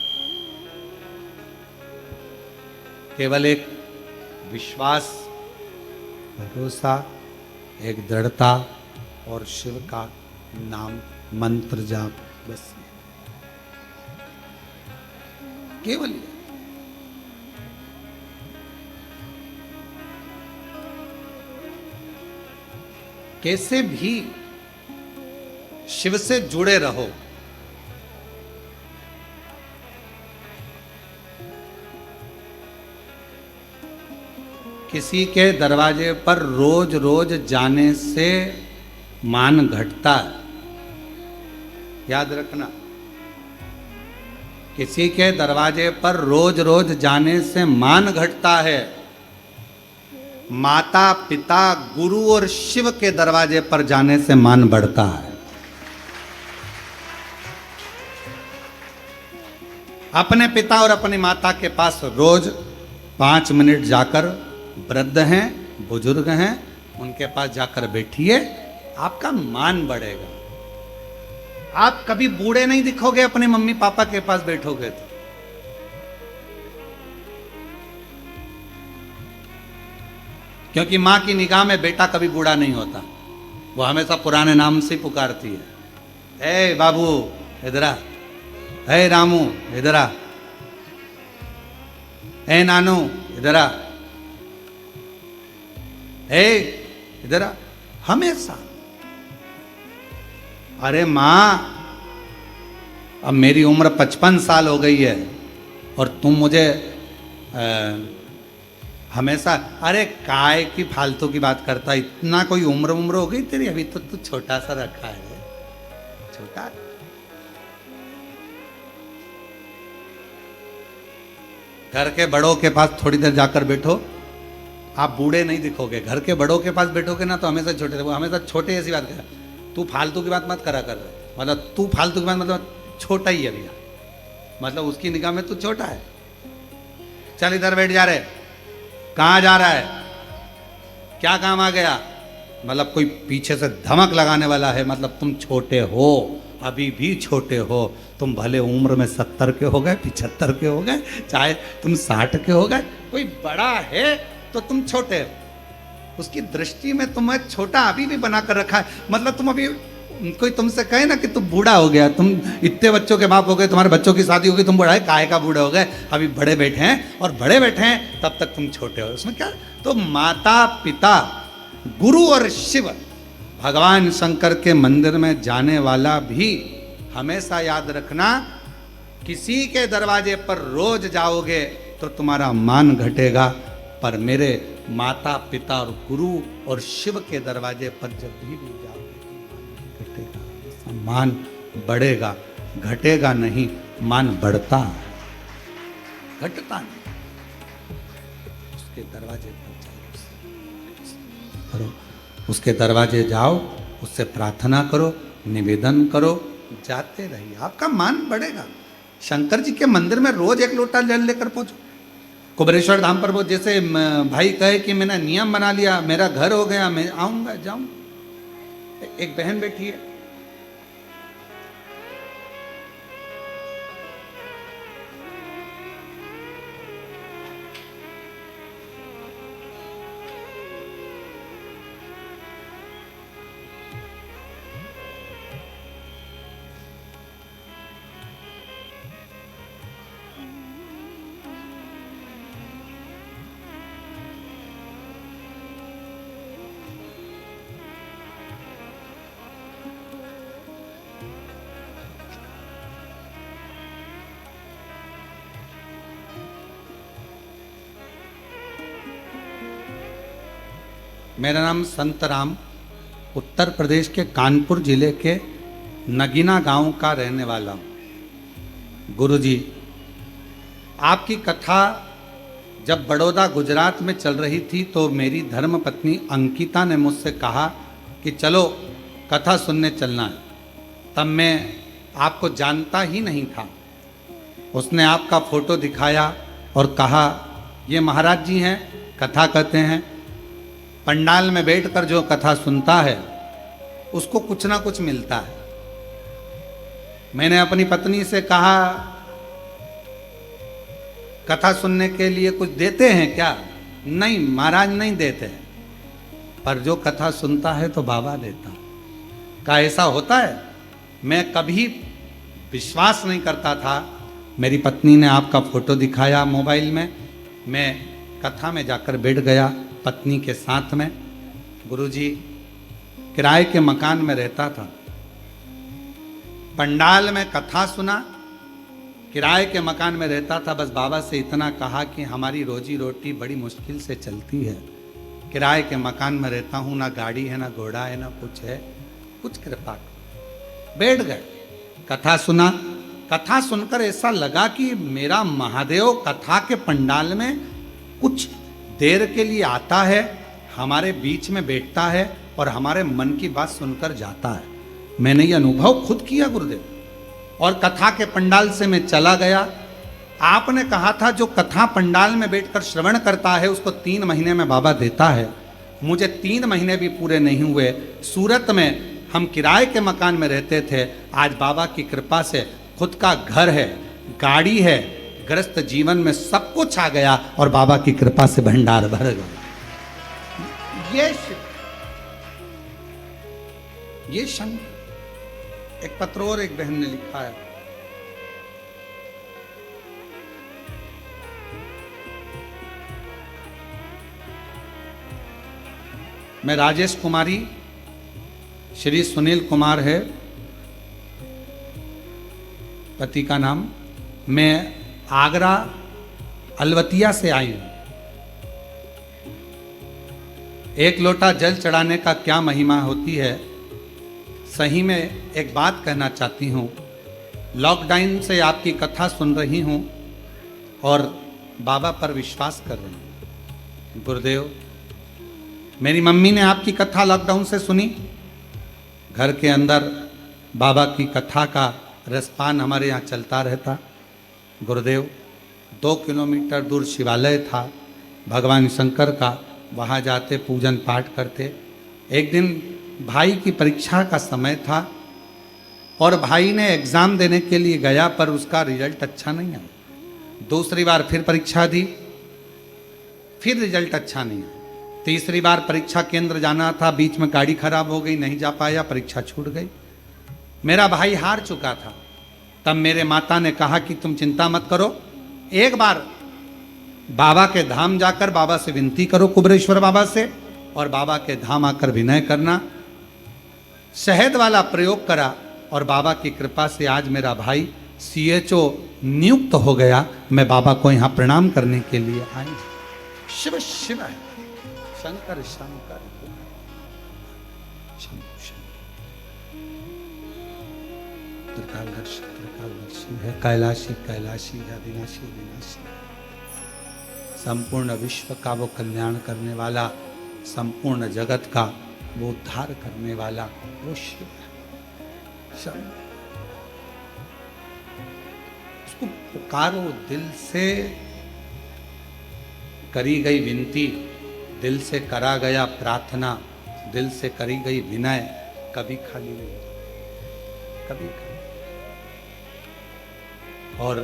केवल एक विश्वास, भरोसा, एक दृढ़ता और शिव का नाम मंत्र जाप, बस केवल। कैसे भी शिव से जुड़े रहो। किसी के दरवाजे पर रोज रोज जाने से मान घटता है, याद रखना। किसी के दरवाजे पर रोज रोज जाने से मान घटता है। माता पिता गुरु और शिव के दरवाजे पर जाने से मान बढ़ता है। अपने पिता और अपनी माता के पास रोज 5 मिनट जाकर, वृद्ध हैं, बुजुर्ग हैं, उनके पास जाकर बैठिए, आपका मान बढ़ेगा। आप कभी बूढ़े नहीं दिखोगे अपने मम्मी पापा के पास बैठोगे तो। क्योंकि मां की निगाह में बेटा कभी बूढ़ा नहीं होता, वो हमेशा पुराने नाम से पुकारती है। ए बाबू इधर आ, ए रामू इधर आ, ए नानू इधर आ, ए इधर आ, हमेशा। अरे मां, अब मेरी उम्र 55 साल हो गई है और तुम मुझे हमेशा, अरे काय की फालतू की बात करता, इतना कोई उम्र हो गई तेरी, अभी तो तू छोटा सा रखा है, छोटा। घर के बड़ों के पास थोड़ी देर जाकर बैठो, आप बूढ़े नहीं दिखोगे। घर के बड़ों के पास बैठोगे ना तो हमेशा छोटे, वो हमेशा छोटे ऐसी बात कर, तू फालतू की बात मत करा कर, मतलब तू फालतू की बात मतलब छोटा ही है भैया, मतलब उसकी निगाह में तू छोटा है। चल इधर बैठ जा रहे, कहाँ जा रहा है, क्या काम आ गया, मतलब कोई पीछे से धमक लगाने वाला है, मतलब तुम छोटे हो, अभी भी छोटे हो, तुम भले उम्र में 70 के हो गए, 75 के हो गए, चाहे तुम 60 के हो गए, कोई बड़ा है तो तुम छोटे हो, उसकी दृष्टि में तुम्हें छोटा अभी भी बना कर रखा है। मतलब तुम अभी, कोई तुमसे कहे ना कि तुम बूढ़ा हो गया, तुम इतने बच्चों के बाप हो गए, तुम्हारे बच्चों की शादी हो गई, तुम बूढ़ा है, काहे का बूढ़े हो गए, अभी बड़े बैठे हैं, और बड़े बैठे हैं तब तक तुम छोटे हो, उसमें क्या। तो माता पिता गुरु और शिव भगवान शंकर के मंदिर में जाने वाला भी हमेशा याद रखना, किसी के दरवाजे पर रोज जाओगे तो तुम्हारा मान घटेगा, पर मेरे माता पिता और गुरु और शिव के दरवाजे पर जब भी जाओगे तो घटेगा, मान बढ़ेगा, घटेगा नहीं, मान बढ़ता है, घटता नहीं। उसके दरवाजे पर करो, उसके दरवाजे जाओ, उससे प्रार्थना करो, निवेदन करो, जाते रहिए, आपका मान बढ़ेगा। शंकर जी के मंदिर में रोज एक लोटा जल लेकर पहुंचो। कुबेरेश्वर धाम पर वो जैसे भाई कहे कि मैंने नियम बना लिया, मेरा घर हो गया, मैं आऊंगा जाऊंगा। एक बहन बैठी है, मेरा नाम संत राम, उत्तर प्रदेश के कानपुर जिले के नगीना गांव का रहने वाला हूँ। गुरुजी, आपकी कथा जब बड़ौदा गुजरात में चल रही थी तो मेरी धर्म पत्नी अंकिता ने मुझसे कहा कि चलो कथा सुनने चलना है। तब मैं आपको जानता ही नहीं था। उसने आपका फोटो दिखाया और कहा ये महाराज जी हैं, कथा कहते हैं, पंडाल में बैठकर जो कथा सुनता है उसको कुछ ना कुछ मिलता है। मैंने अपनी पत्नी से कहा कथा सुनने के लिए कुछ देते हैं क्या? नहीं महाराज नहीं देते, पर जो कथा सुनता है तो बाबा देता। क्या ऐसा होता है? मैं कभी विश्वास नहीं करता था। मेरी पत्नी ने आपका फोटो दिखाया मोबाइल में, मैं कथा में जाकर बैठ गया पत्नी के साथ में। गुरुजी, किराए के मकान में रहता था, पंडाल में कथा सुना, किराए के मकान में रहता था। बस बाबा से इतना कहा कि हमारी रोजी रोटी बड़ी मुश्किल से चलती है, किराए के मकान में रहता हूँ, ना गाड़ी है, ना घोड़ा है, ना कुछ है, कुछ कृपा। बैठ गए, कथा सुना। कथा सुनकर ऐसा लगा कि मेरा महादेव कथा के पंडाल में कुछ देर के लिए आता है, हमारे बीच में बैठता है और हमारे मन की बात सुनकर जाता है। मैंने ये अनुभव खुद किया गुरुदेव, और कथा के पंडाल से मैं चला गया। आपने कहा था जो कथा पंडाल में बैठकर श्रवण करता है उसको 3 महीने में बाबा देता है। मुझे 3 महीने भी पूरे नहीं हुए, सूरत में हम किराए के मकान में रहते थे, आज बाबा की कृपा से खुद का घर है, गाड़ी है, ग्रस्त जीवन में सब कुछ आ गया और बाबा की कृपा से भंडार भर गया। ये शंकर। एक पत्र और एक बहन ने लिखा है, मैं राजेश कुमारी, श्री सुनील कुमार है पति का नाम, मैं आगरा अलवतिया से आई हूं। एक लोटा जल चढ़ाने का क्या महिमा होती है। सही में एक बात कहना चाहती हूँ, लॉकडाउन से आपकी कथा सुन रही हूँ और बाबा पर विश्वास कर रहे हैं। गुरुदेव, मेरी मम्मी ने आपकी कथा लॉकडाउन से सुनी। घर के अंदर बाबा की कथा का रसपान हमारे यहाँ चलता रहता। गुरुदेव, 2 किलोमीटर दूर शिवालय था भगवान शंकर का, वहाँ जाते पूजन पाठ करते। एक दिन भाई की परीक्षा का समय था और भाई ने एग्ज़ाम देने के लिए गया, पर उसका रिजल्ट अच्छा नहीं आया। दूसरी बार फिर परीक्षा दी, फिर रिजल्ट अच्छा नहीं आया। तीसरी बार परीक्षा केंद्र जाना था, बीच में गाड़ी खराब हो गई, नहीं जा पाया, परीक्षा छूट गई। मेरा भाई हार चुका था। तब मेरे माता ने कहा कि तुम चिंता मत करो, एक बार बाबा के धाम जाकर बाबा से विनती करो, कुबरेश्वर बाबा से, और बाबा के धाम आकर विनय करना। शहद वाला प्रयोग करा और बाबा की कृपा से आज मेरा भाई CHO नियुक्त हो गया। मैं बाबा को यहाँ प्रणाम करने के लिए आई। शिव शिव है, शंकर शंकर, त्रिकालदर्शी है, कैलाशी कैलाशी, अविनाशी अविनाशी, संपूर्ण विश्व का वो कल्याण करने वाला, संपूर्ण जगत का वो उद्धार करने वाला वो शिव है। उसको पुकारो, दिल से करी गई विनती, दिल से करा गया प्रार्थना, दिल से करी गई विनय कभी खाली नहीं, कभी खाली। और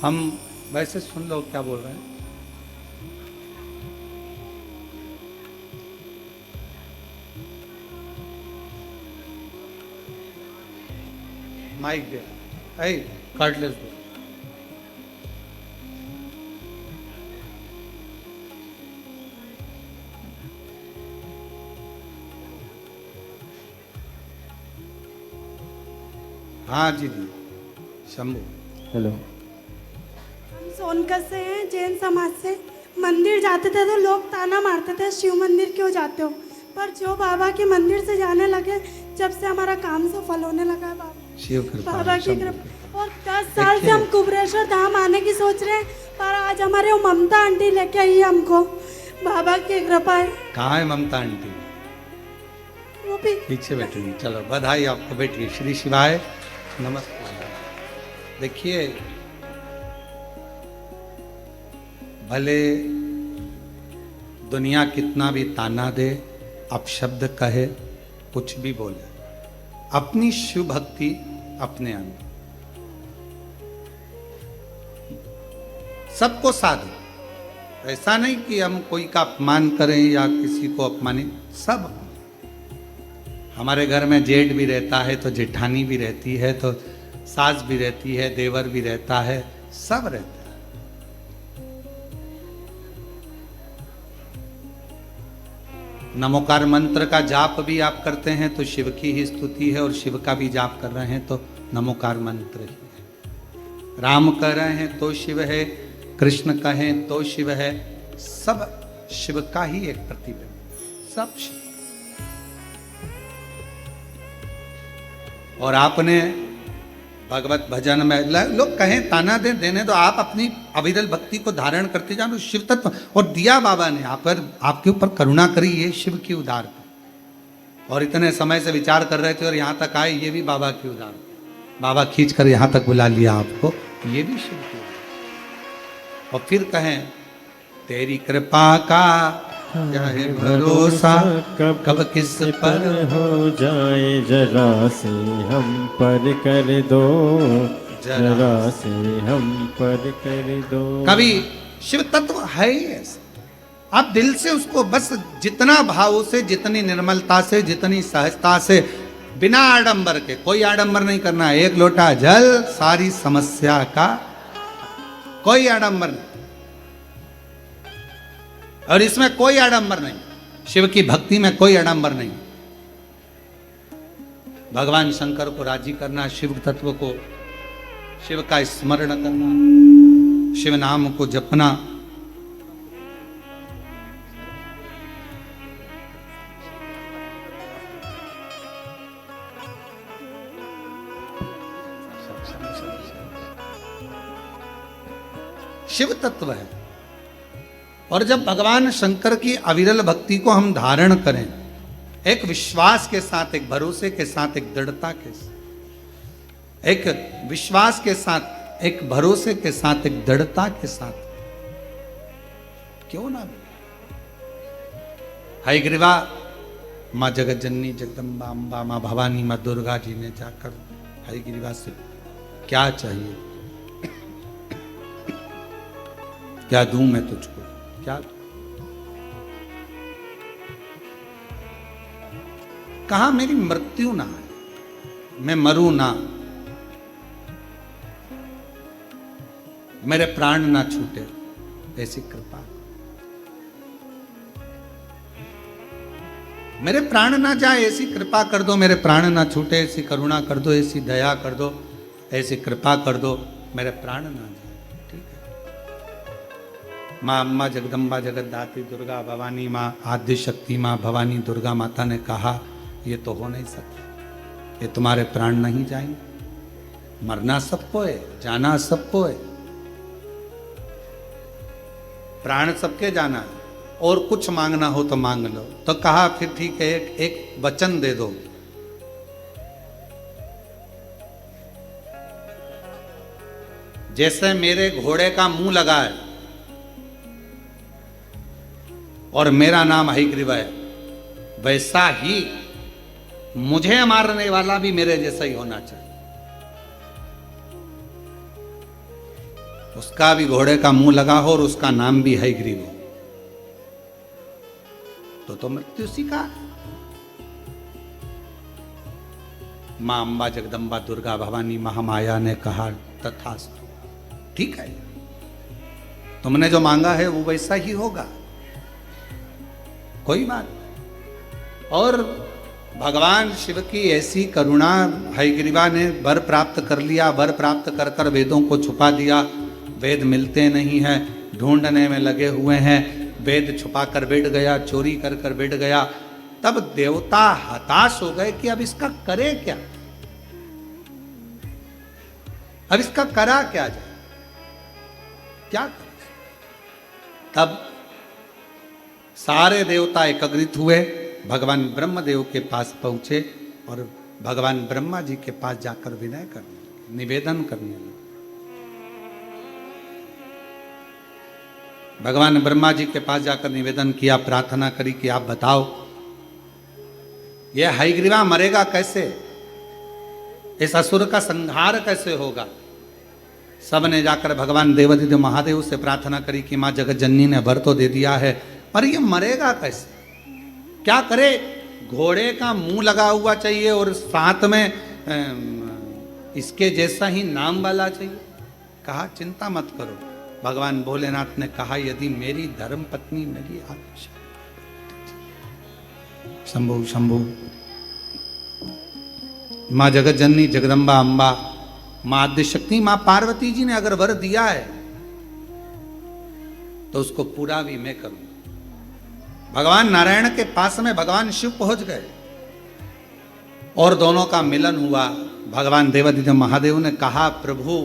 हम वैसे सुन लो क्या बोल रहे हैं। माइक दे, कार्डलेस दो। हाँ जी जी, शंभू। हेलो। सोनकत से हैं, जैन समाज से। मंदिर जाते थे तो लोग ताना मारते थे, शिव मंदिर क्यों जाते हो, पर जो बाबा के मंदिर से जाने लगे, जब से हमारा काम सफल होने लगा है शिव कृपा, बाबा की कृपा। और 10 साल से हम कुबरेश्वर धाम आने की सोच रहे हैं, पर आज हमारे वो ममता आंटी लेके आई है हमको। बाबा की कृपा है। कहाँ है ममता आंटी? वो भी पीछे बैठी। चलो बधाई आपको, बैठिए। श्री शिवाय नमस्कार। देखिए, भले दुनिया कितना भी ताना दे, अपशब्द कहे, कुछ भी बोले, अपनी शिव भक्ति अपने अंदर सबको साधे। ऐसा नहीं कि हम कोई का अपमान करें या किसी को अपमानित, सब। हमारे घर में जेठ भी रहता है तो जेठानी भी रहती है, तो सास भी रहती है, देवर भी रहता है, सब रहता है। नमोकार मंत्र का जाप भी आप करते हैं तो शिव की ही स्तुति है, और शिव का भी जाप कर रहे हैं तो नमोकार मंत्र ही है। राम कह रहे हैं तो शिव है, कृष्ण कहें तो शिव है, सब शिव का ही एक प्रतिबिंब, सब शिव। और आपने भगवत भजन में, लोग कहें ताना दे देने दो, आप अपनी अविरल भक्ति को धारण करते जाओ, शिव तत्व। और दिया बाबा ने आप पर, आपके ऊपर करुणा करी, ये शिव की उदार। और इतने समय से विचार कर रहे थे और यहाँ तक आए, ये भी बाबा की उदार। बाबा खींच कर यहाँ तक बुला लिया आपको, ये भी शिव की उदार। और फिर कहें तेरी कृपा का क्या है भरोसा, कब किस पर हो जाए, जरा से हम पर कर दो, जरा से हम पर कर दो। कभी शिव तत्व है ही ऐसा। आप दिल से उसको बस जितना भाव से, जितनी निर्मलता से, जितनी सहजता से, बिना आडंबर के, कोई आडंबर नहीं करना है। 1 लोटा जल सारी समस्या का, कोई आडंबर नहीं। और इसमें कोई आडंबर नहीं, शिव की भक्ति में कोई आडंबर नहीं। भगवान शंकर को राजी करना, शिव तत्व को, शिव का स्मरण करना, शिव नाम को जपना। शिव तत्व है। और जब भगवान शंकर की अविरल भक्ति को हम धारण करें, एक विश्वास के साथ, एक भरोसे के साथ, एक दृढ़ता के साथ, एक विश्वास के साथ, एक भरोसे के साथ, एक दृढ़ता के साथ, क्यों ना हयग्रीवा माँ जगत जननी जगदम्बा अम्बा माँ भवानी माँ दुर्गा जी ने जाकर हयग्रीवा से क्या चाहिए, क्या दूं मैं तुझको, क्या दूं? कहा मेरी मृत्यु ना है, मैं मरूं ना, मेरे प्राण ना छूटे, ऐसी कृपा, मेरे प्राण ना जाए ऐसी कृपा कर दो, मेरे प्राण ना छूटे ऐसी करुणा कर दो, ऐसी दया कर दो, ऐसी कृपा कर दो, मेरे प्राण ना जाए। ठीक है। माँ अम्मा जगदम्बा जगतदात्री दुर्गा भवानी माँ आद्य शक्ति माँ भवानी दुर्गा माता ने कहा ये तो हो नहीं सकता, ये तुम्हारे प्राण नहीं जाएंगे, मरना सबको है, जाना सबको है, प्राण सबके जाना है, और कुछ मांगना हो तो मांग लो। तो कहा फिर ठीक है, एक वचन दे दो, जैसे मेरे घोड़े का मुंह लगा है और मेरा नाम हयग्रीवा है, वैसा ही मुझे मारने वाला भी मेरे जैसा ही होना चाहिए। उसका भी घोड़े का मुंह लगा हो और उसका नाम भी हयग्रीव हो, तो मृत्यु उसी का। मां अम्बा जगदम्बा दुर्गा भवानी महामाया ने कहा तथास्तु, ठीक है, तुमने जो मांगा है वो वैसा ही होगा, कोई बात नहीं। और भगवान शिव की ऐसी करुणा, हयग्रीवा ने वर प्राप्त कर लिया, वर प्राप्त कर कर वेदों को छुपा दिया, वेद मिलते नहीं हैं, ढूंढने में लगे हुए हैं, वेद छुपा कर बैठ गया, चोरी कर कर बैठ गया। तब देवता हताश हो गए कि अब इसका करे क्या, अब इसका करा क्या जाए, क्या करे? तब सारे देवता एकत्रित हुए, भगवान ब्रह्मदेव के पास पहुंचे और भगवान ब्रह्मा जी के पास जाकर विनय करने लगे, निवेदन करने लगे। भगवान ब्रह्मा जी के पास जाकर निवेदन किया, प्रार्थना करी कि आप बताओ यह हयग्रीवा मरेगा कैसे, इस असुर का संहार कैसे होगा। सब ने जाकर भगवान देवादिदेव महादेव से प्रार्थना करी कि माँ जगत जननी ने वर तो दे दिया है, पर यह मरेगा कैसे, क्या करे। घोड़े का मुंह लगा हुआ चाहिए और साथ में इसके जैसा ही नाम वाला चाहिए। कहा चिंता मत करो, भगवान भोलेनाथ ने कहा यदि मेरी धर्म पत्नी मेरी आज्ञा, शंभु शंभु, माँ जगत जननी जगदम्बा अम्बा, माँ आद्य शक्ति, माँ पार्वती जी ने अगर वर दिया है तो उसको पूरा भी मैं करूंगा। भगवान नारायण के पास में भगवान शिव पहुंच गए और दोनों का मिलन हुआ। भगवान देवादिदेव महादेव ने कहा प्रभु,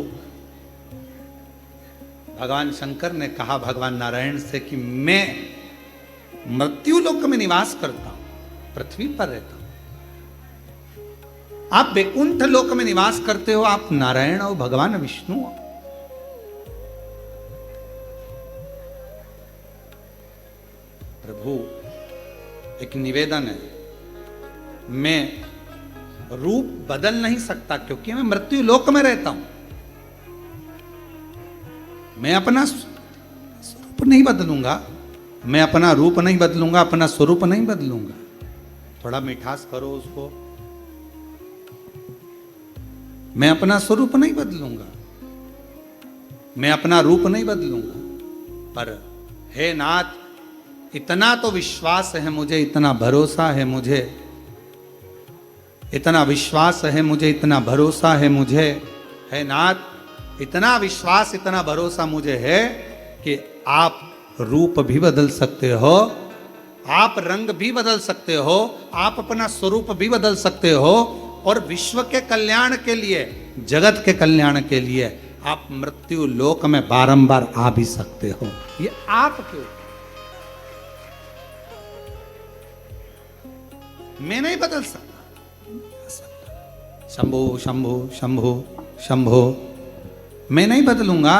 भगवान शंकर ने कहा भगवान नारायण से कि मैं मृत्यु लोक में निवास करता हूं, पृथ्वी पर रहता हूं, आप वैकुंठ लोक में निवास करते हो, आप नारायण हो, भगवान विष्णु हो। प्रभु एक निवेदन है, मैं रूप बदल नहीं सकता क्योंकि मैं मृत्यु लोक में रहता हूं, मैं अपना स्वरूप नहीं बदलूंगा, मैं अपना रूप नहीं बदलूंगा, अपना स्वरूप नहीं बदलूंगा। थोड़ा मिठास करो उसको, मैं अपना स्वरूप नहीं बदलूंगा, मैं अपना रूप नहीं बदलूंगा, पर हे नाथ इतना तो विश्वास है मुझे, इतना भरोसा है मुझे, इतना विश्वास है मुझे, इतना भरोसा है मुझे, हे नाथ इतना विश्वास इतना भरोसा मुझे है कि आप रूप भी बदल सकते हो, आप रंग भी बदल सकते हो, आप अपना स्वरूप भी बदल सकते हो, और विश्व के कल्याण के लिए, जगत के कल्याण के लिए आप मृत्यु लोक में बारंबार आ भी सकते हो। ये आपके ऊपर, मैं नहीं बदल सकता। शंभो शंभो शंभो शंभो, मैं नहीं बदलूंगा,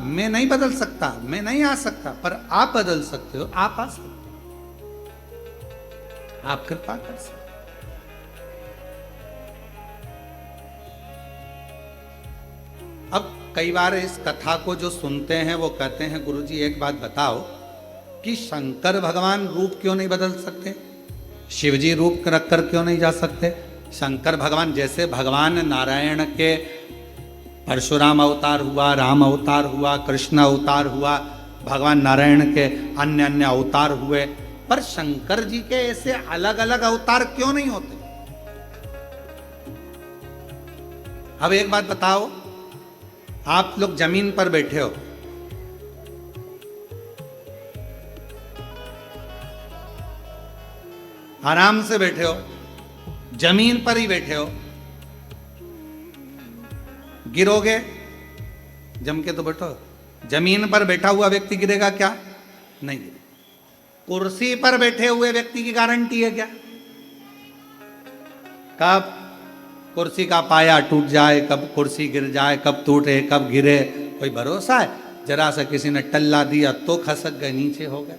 मैं नहीं बदल सकता, मैं नहीं आ सकता, पर आप बदल सकते हो, आप आ सकते हो, आप कृपा कर सकते हो। अब कई बार इस कथा को जो सुनते हैं वो कहते हैं गुरुजी एक बात बताओ कि शंकर भगवान रूप क्यों नहीं बदल सकते, शिवजी रूप रखकर क्यों नहीं जा सकते। शंकर भगवान जैसे भगवान नारायण के परशुराम अवतार हुआ, राम अवतार हुआ, कृष्ण अवतार हुआ, भगवान नारायण के अन्य अन्य अवतार हुए, पर शंकर जी के ऐसे अलग अलग अवतार क्यों नहीं होते। अब एक बात बताओ, आप लोग जमीन पर बैठे हो, आराम से बैठे हो, जमीन पर ही बैठे हो, गिरोगे, जम के तो बैठो। जमीन पर बैठा हुआ व्यक्ति गिरेगा क्या? नहीं गिरेगा। कुर्सी पर बैठे हुए व्यक्ति की गारंटी है क्या? कब कुर्सी का पाया टूट जाए, कब कुर्सी गिर जाए, कब टूटे, कब गिरे, कोई भरोसा है? जरा सा किसी ने टल्ला दिया तो खसक गए, नीचे हो गए,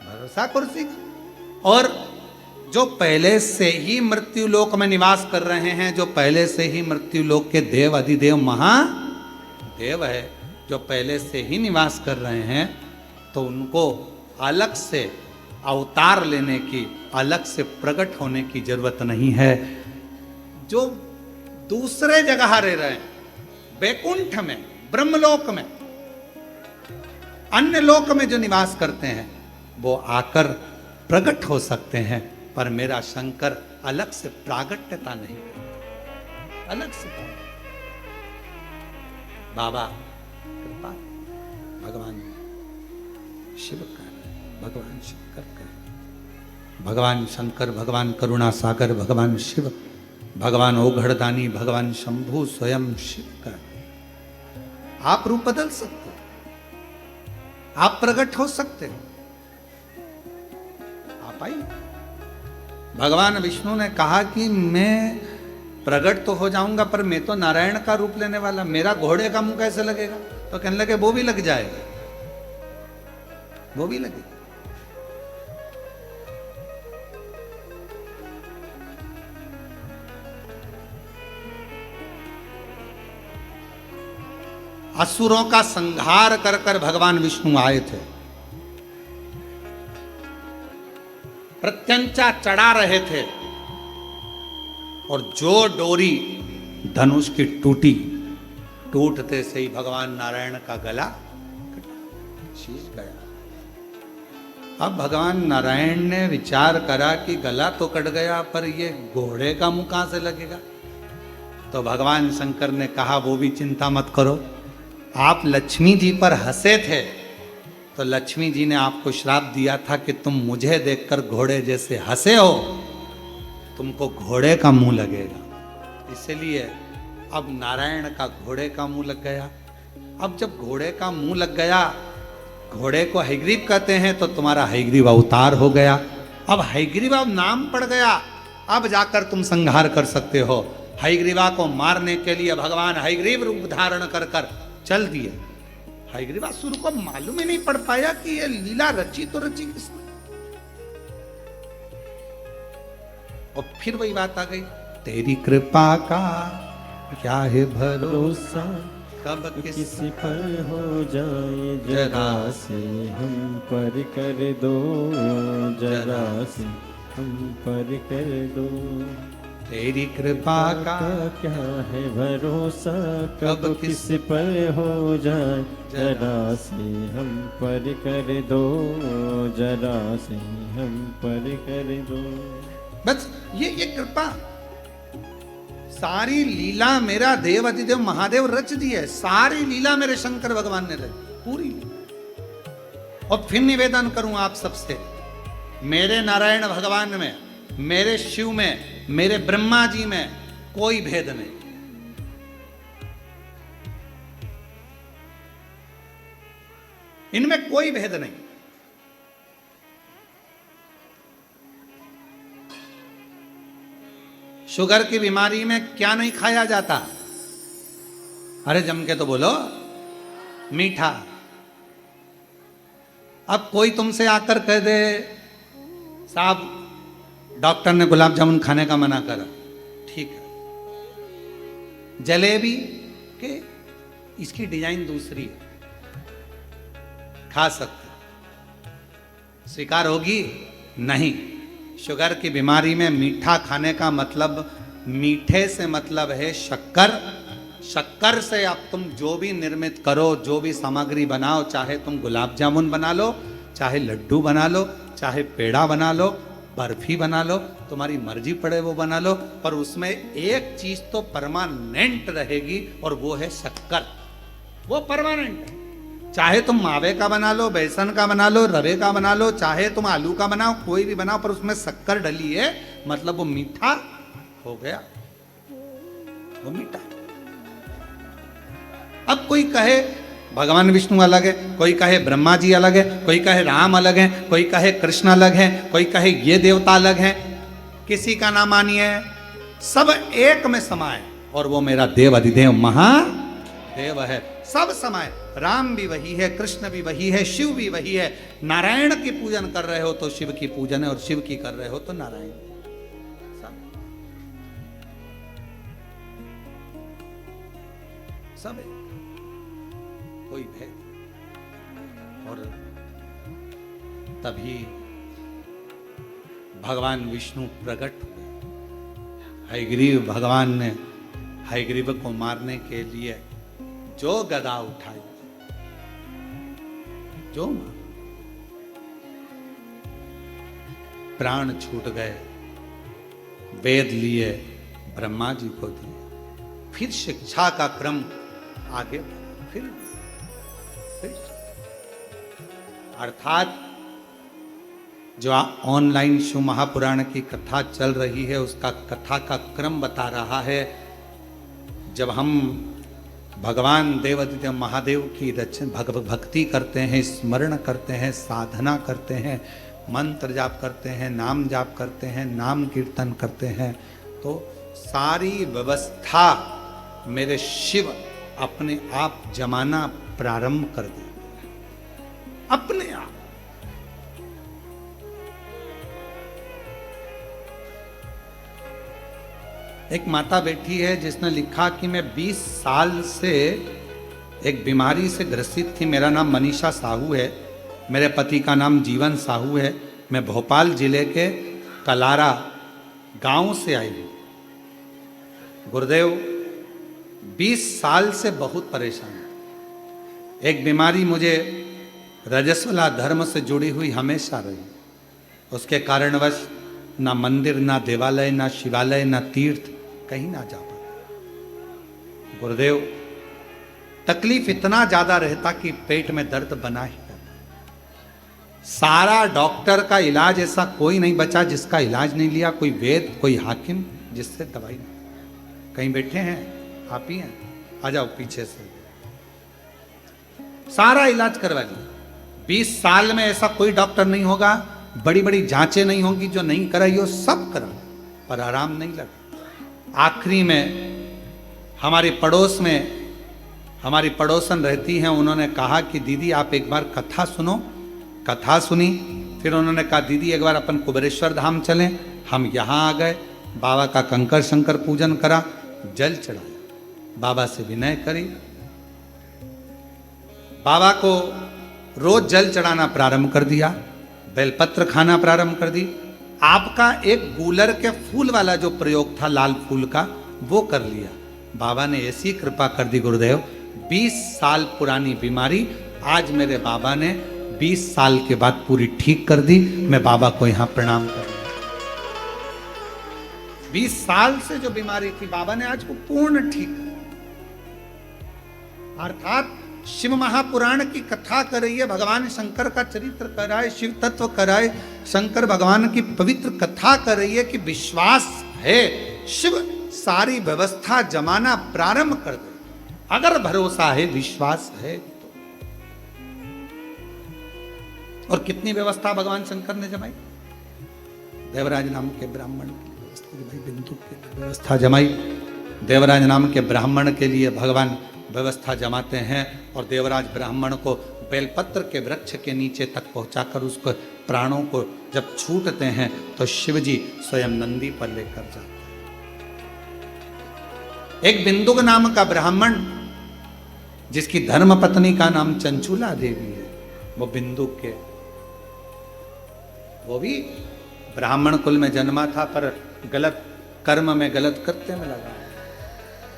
भरोसा कुर्सी का। और जो पहले से ही मृत्यु लोक में निवास कर रहे हैं, जो पहले से ही मृत्यु लोक के देव अधिदेव महादेव है, जो पहले से ही निवास कर रहे हैं, तो उनको अलग से अवतार लेने की, अलग से प्रकट होने की जरूरत नहीं है। जो दूसरे जगह रह रहे हैं, वैकुंठ में, ब्रह्मलोक में, अन्य लोक में जो निवास करते हैं, वो आकर प्रकट हो सकते हैं, पर मेरा शंकर अलग से प्रागट्यता नहीं करता, अलग से। बाबा कृपा, भगवान शिव का, भगवान शंकर का, भगवान शंकर, भगवान करुणा सागर, भगवान शिव, भगवान ओघड़दानी, भगवान शंभु स्वयं शिव का। आप रूप बदल सकते हो, आप प्रकट हो सकते हो, आप आइए। भगवान विष्णु ने कहा कि मैं प्रकट तो हो जाऊंगा, पर मैं तो नारायण का रूप लेने वाला, मेरा घोड़े का मुंह कैसे लगेगा? तो कहने लगे वो भी लग जाएगा, वो भी लगेगा। असुरों का संहार कर कर भगवान विष्णु आए थे, प्रत्यंचा चढ़ा रहे थे, और जो डोरी धनुष की टूटी, टूटते से ही भगवान नारायण का गला शीश गया। अब भगवान नारायण ने विचार करा कि गला तो कट गया, पर ये घोड़े का मुंह कहां से लगेगा? तो भगवान शंकर ने कहा वो भी चिंता मत करो, आप लक्ष्मी जी पर हंसे थे, तो लक्ष्मी जी ने आपको श्राप दिया था कि तुम मुझे देखकर घोड़े जैसे हंसे हो, तुमको घोड़े का मुंह लगेगा। इसलिए अब नारायण का घोड़े का मुंह लग गया। अब जब घोड़े का मुंह लग गया, घोड़े को हयग्रीव कहते हैं, तो तुम्हारा हयग्रीव अवतार हो गया। अब हयग्रीव अब नाम पड़ गया, अब जाकर तुम संहार कर सकते हो। हयग्रीवा को मारने के लिए भगवान हयग्रीव रूप धारण कर कर चल दिए। हयग्रीवासुर को मालूम ही नहीं पड़ पाया कि ये लीला रची तो रची किसने। और फिर वही बात आ गई, तेरी कृपा का क्या है भरोसा, कब किसी पर हो जाए जरा से हम पर कर दो, जरा से हम पर कर दो। तेरी कृपा का क्या है भरोसा, कब किस पर हो जाए जरा से हम पर कर दो, जरा से हम पर कर दो। बस ये कृपा, सारी लीला मेरा देव अधिदेव महादेव रच दी है, सारी लीला मेरे शंकर भगवान ने रची, पूरी। और फिर निवेदन करूं आप सबसे, मेरे नारायण भगवान में, मेरे शिव में, मेरे ब्रह्मा जी में कोई भेद नहीं। इनमें कोई भेद नहीं। शुगर की बीमारी में क्या नहीं खाया जाता? अरे जम के तो बोलो, मीठा। अब कोई तुमसे आकर कह दे साहब डॉक्टर ने गुलाब जामुन खाने का मना करा, ठीक है, जलेबी के इसकी डिजाइन दूसरी है, खा सकते, स्वीकार होगी? नहीं। शुगर की बीमारी में मीठा खाने का मतलब, मीठे से मतलब है शक्कर। शक्कर से अब तुम जो भी निर्मित करो, जो भी सामग्री बनाओ, चाहे तुम गुलाब जामुन बना लो, चाहे लड्डू बना लो, चाहे पेड़ा बना लो, बर्फी बना लो, तुम्हारी मर्जी पड़े वो बना लो, पर उसमें एक चीज तो परमानेंट रहेगी और वो है शक्कर। वो परमानेंट है। चाहे तुम मावे का बना लो, बेसन का बना लो, रवे का बना लो, चाहे तुम आलू का बनाओ, कोई भी बनाओ, पर उसमें शक्कर डली है, मतलब वो मीठा हो गया, वो मीठा। अब कोई कहे भगवान विष्णु अलग है, कोई कहे ब्रह्मा जी अलग है, कोई कहे राम अलग है, कोई कहे कृष्ण अलग है, कोई कहे ये देवता अलग है, किसी का ना मानिए, सब एक में समाये और वो मेरा देव अधिदेव महादेव है। सब समाये, राम भी वही है, कृष्ण भी वही है, शिव भी वही है। नारायण की पूजन कर रहे हो तो शिव की पूजन है, और शिव की कर रहे हो तो नारायण। सब है, कोई भेद। और तभी भगवान विष्णु प्रकट हुए। हयग्रीव भगवान ने हयग्रीव को मारने के लिए जो गदा उठाई, जो प्राण छूट गए, वेद लिए ब्रह्मा जी को दिए, फिर शिक्षा का क्रम आगे बढ़ा, फिर अर्थात जो ऑनलाइन शिव महापुराण की कथा चल रही है, उसका कथा का क्रम बता रहा है। जब हम भगवान देवादिदेव महादेव की भक्ति करते हैं, स्मरण करते हैं, साधना करते हैं, मंत्र जाप करते हैं, नाम जाप करते हैं, नाम कीर्तन करते हैं, तो सारी व्यवस्था मेरे शिव अपने आप जमाना प्रारंभ कर दे, अपने आप। एक माता बैठी है जिसने लिखा कि मैं 20 साल से एक बीमारी से ग्रसित थी। मेरा नाम मनीषा साहू है, मेरे पति का नाम जीवन साहू है। मैं भोपाल जिले के कलारा गांव से आई हूँ। गुरुदेव 20 साल से बहुत परेशान है। एक बीमारी मुझे रजस्वला धर्म से जुड़ी हुई हमेशा रही। उसके कारणवश ना मंदिर, ना देवालय, ना शिवालय, ना तीर्थ, कहीं ना जा पाता। गुरुदेव तकलीफ इतना ज्यादा रहता कि पेट में दर्द बना ही रहता। सारा डॉक्टर का इलाज ऐसा कोई नहीं बचा जिसका इलाज नहीं लिया, कोई वेद, कोई हाकिम जिससे दवाई नहीं। कहीं बैठे हैं आप ही हैं, आ जाओ पीछे से। सारा इलाज करवा लिया। 20 साल में ऐसा कोई डॉक्टर नहीं होगा, बड़ी बड़ी जांचें नहीं होंगी जो नहीं कराई हो, सब करा, पर आराम नहीं लगा। आखिरी में हमारे पड़ोस में हमारी पड़ोसन रहती हैं, उन्होंने कहा कि दीदी आप एक बार कथा सुनो। कथा सुनी, फिर उन्होंने कहा दीदी एक बार अपन कुबेरेश्वर धाम चलें। हम यहाँ आ गए, बाबा का कंकर शंकर पूजन करा, जल चढ़ाया, बाबा से विनय करी, बाबा को रोज जल चढ़ाना प्रारंभ कर दिया, बेलपत्र खाना प्रारंभ कर दी। आपका एक गूलर के फूल वाला जो प्रयोग था लाल फूल का, वो कर लिया। बाबा ने ऐसी कृपा कर दी गुरुदेव, 20 साल पुरानी बीमारी आज मेरे बाबा ने 20 साल के बाद पूरी ठीक कर दी। मैं बाबा को यहां प्रणाम कर रहा हूं। 20 साल से जो बीमारी थी बाबा ने आज को पूर्ण ठीक कर। अर्थात शिव महापुराण की कथा कर रही है, भगवान शंकर का चरित्र कराए, शिव तत्व कराए, शंकर भगवान की पवित्र कथा कर रही है कि विश्वास है, शिव सारी व्यवस्था जमाना प्रारंभ कर दे। अगर भरोसा है, विश्वास है और कितनी व्यवस्था भगवान शंकर ने जमाई? देवराज नाम के ब्राह्मण की व्यवस्था जमाई, बिंदु की व्यवस्था जमाई। देवराज नाम के ब्राह्मण के लिए भगवान व्यवस्था जमाते हैं और देवराज ब्राह्मण को बेलपत्र के वृक्ष के नीचे तक पहुंचाकर उसको प्राणों को जब छूटते हैं तो शिव जी स्वयं नंदी पर लेकर जाते हैं। एक बिंदुक नाम का ब्राह्मण जिसकी धर्म पत्नी का नाम चंचूला देवी है, वो बिंदुक के, वो भी ब्राह्मण कुल में जन्मा था पर गलत कर्म में, गलत कृत्य में लगा।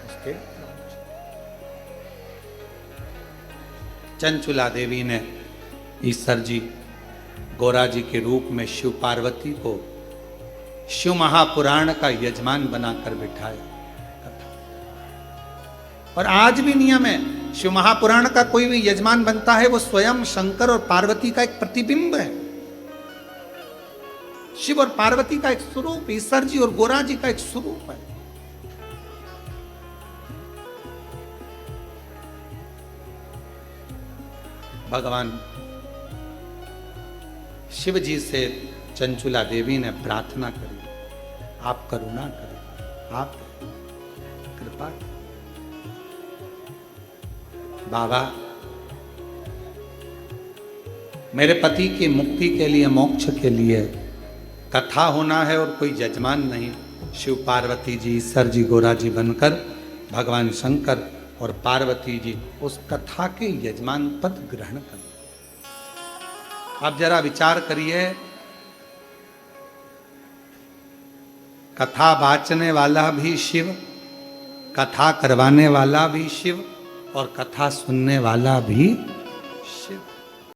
उसके चंचूला देवी ने ईश्वर जी गोरा जी के रूप में शिव पार्वती को शिव महापुराण का यजमान बनाकर बिठाया। और आज भी नियम है, शिव महापुराण का कोई भी यजमान बनता है वो स्वयं शंकर और पार्वती का एक प्रतिबिंब है। शिव और पार्वती का एक स्वरूप, ईश्वर जी और गोरा जी का एक स्वरूप है। भगवान शिव जी से चंचूला देवी ने प्रार्थना करी, आप करुणा करें, आप कृपा करें। बाबा, मेरे पति की मुक्ति के लिए, मोक्ष के लिए कथा होना है और कोई यजमान नहीं। शिव पार्वती जी, ईश्वर जी, गोरा जी बनकर भगवान शंकर और पार्वती जी उस कथा के यजमान पद ग्रहण कर। आप जरा विचार करिए, कथा बाचने वाला भी शिव, कथा करवाने वाला भी शिव और कथा सुनने वाला भी शिव।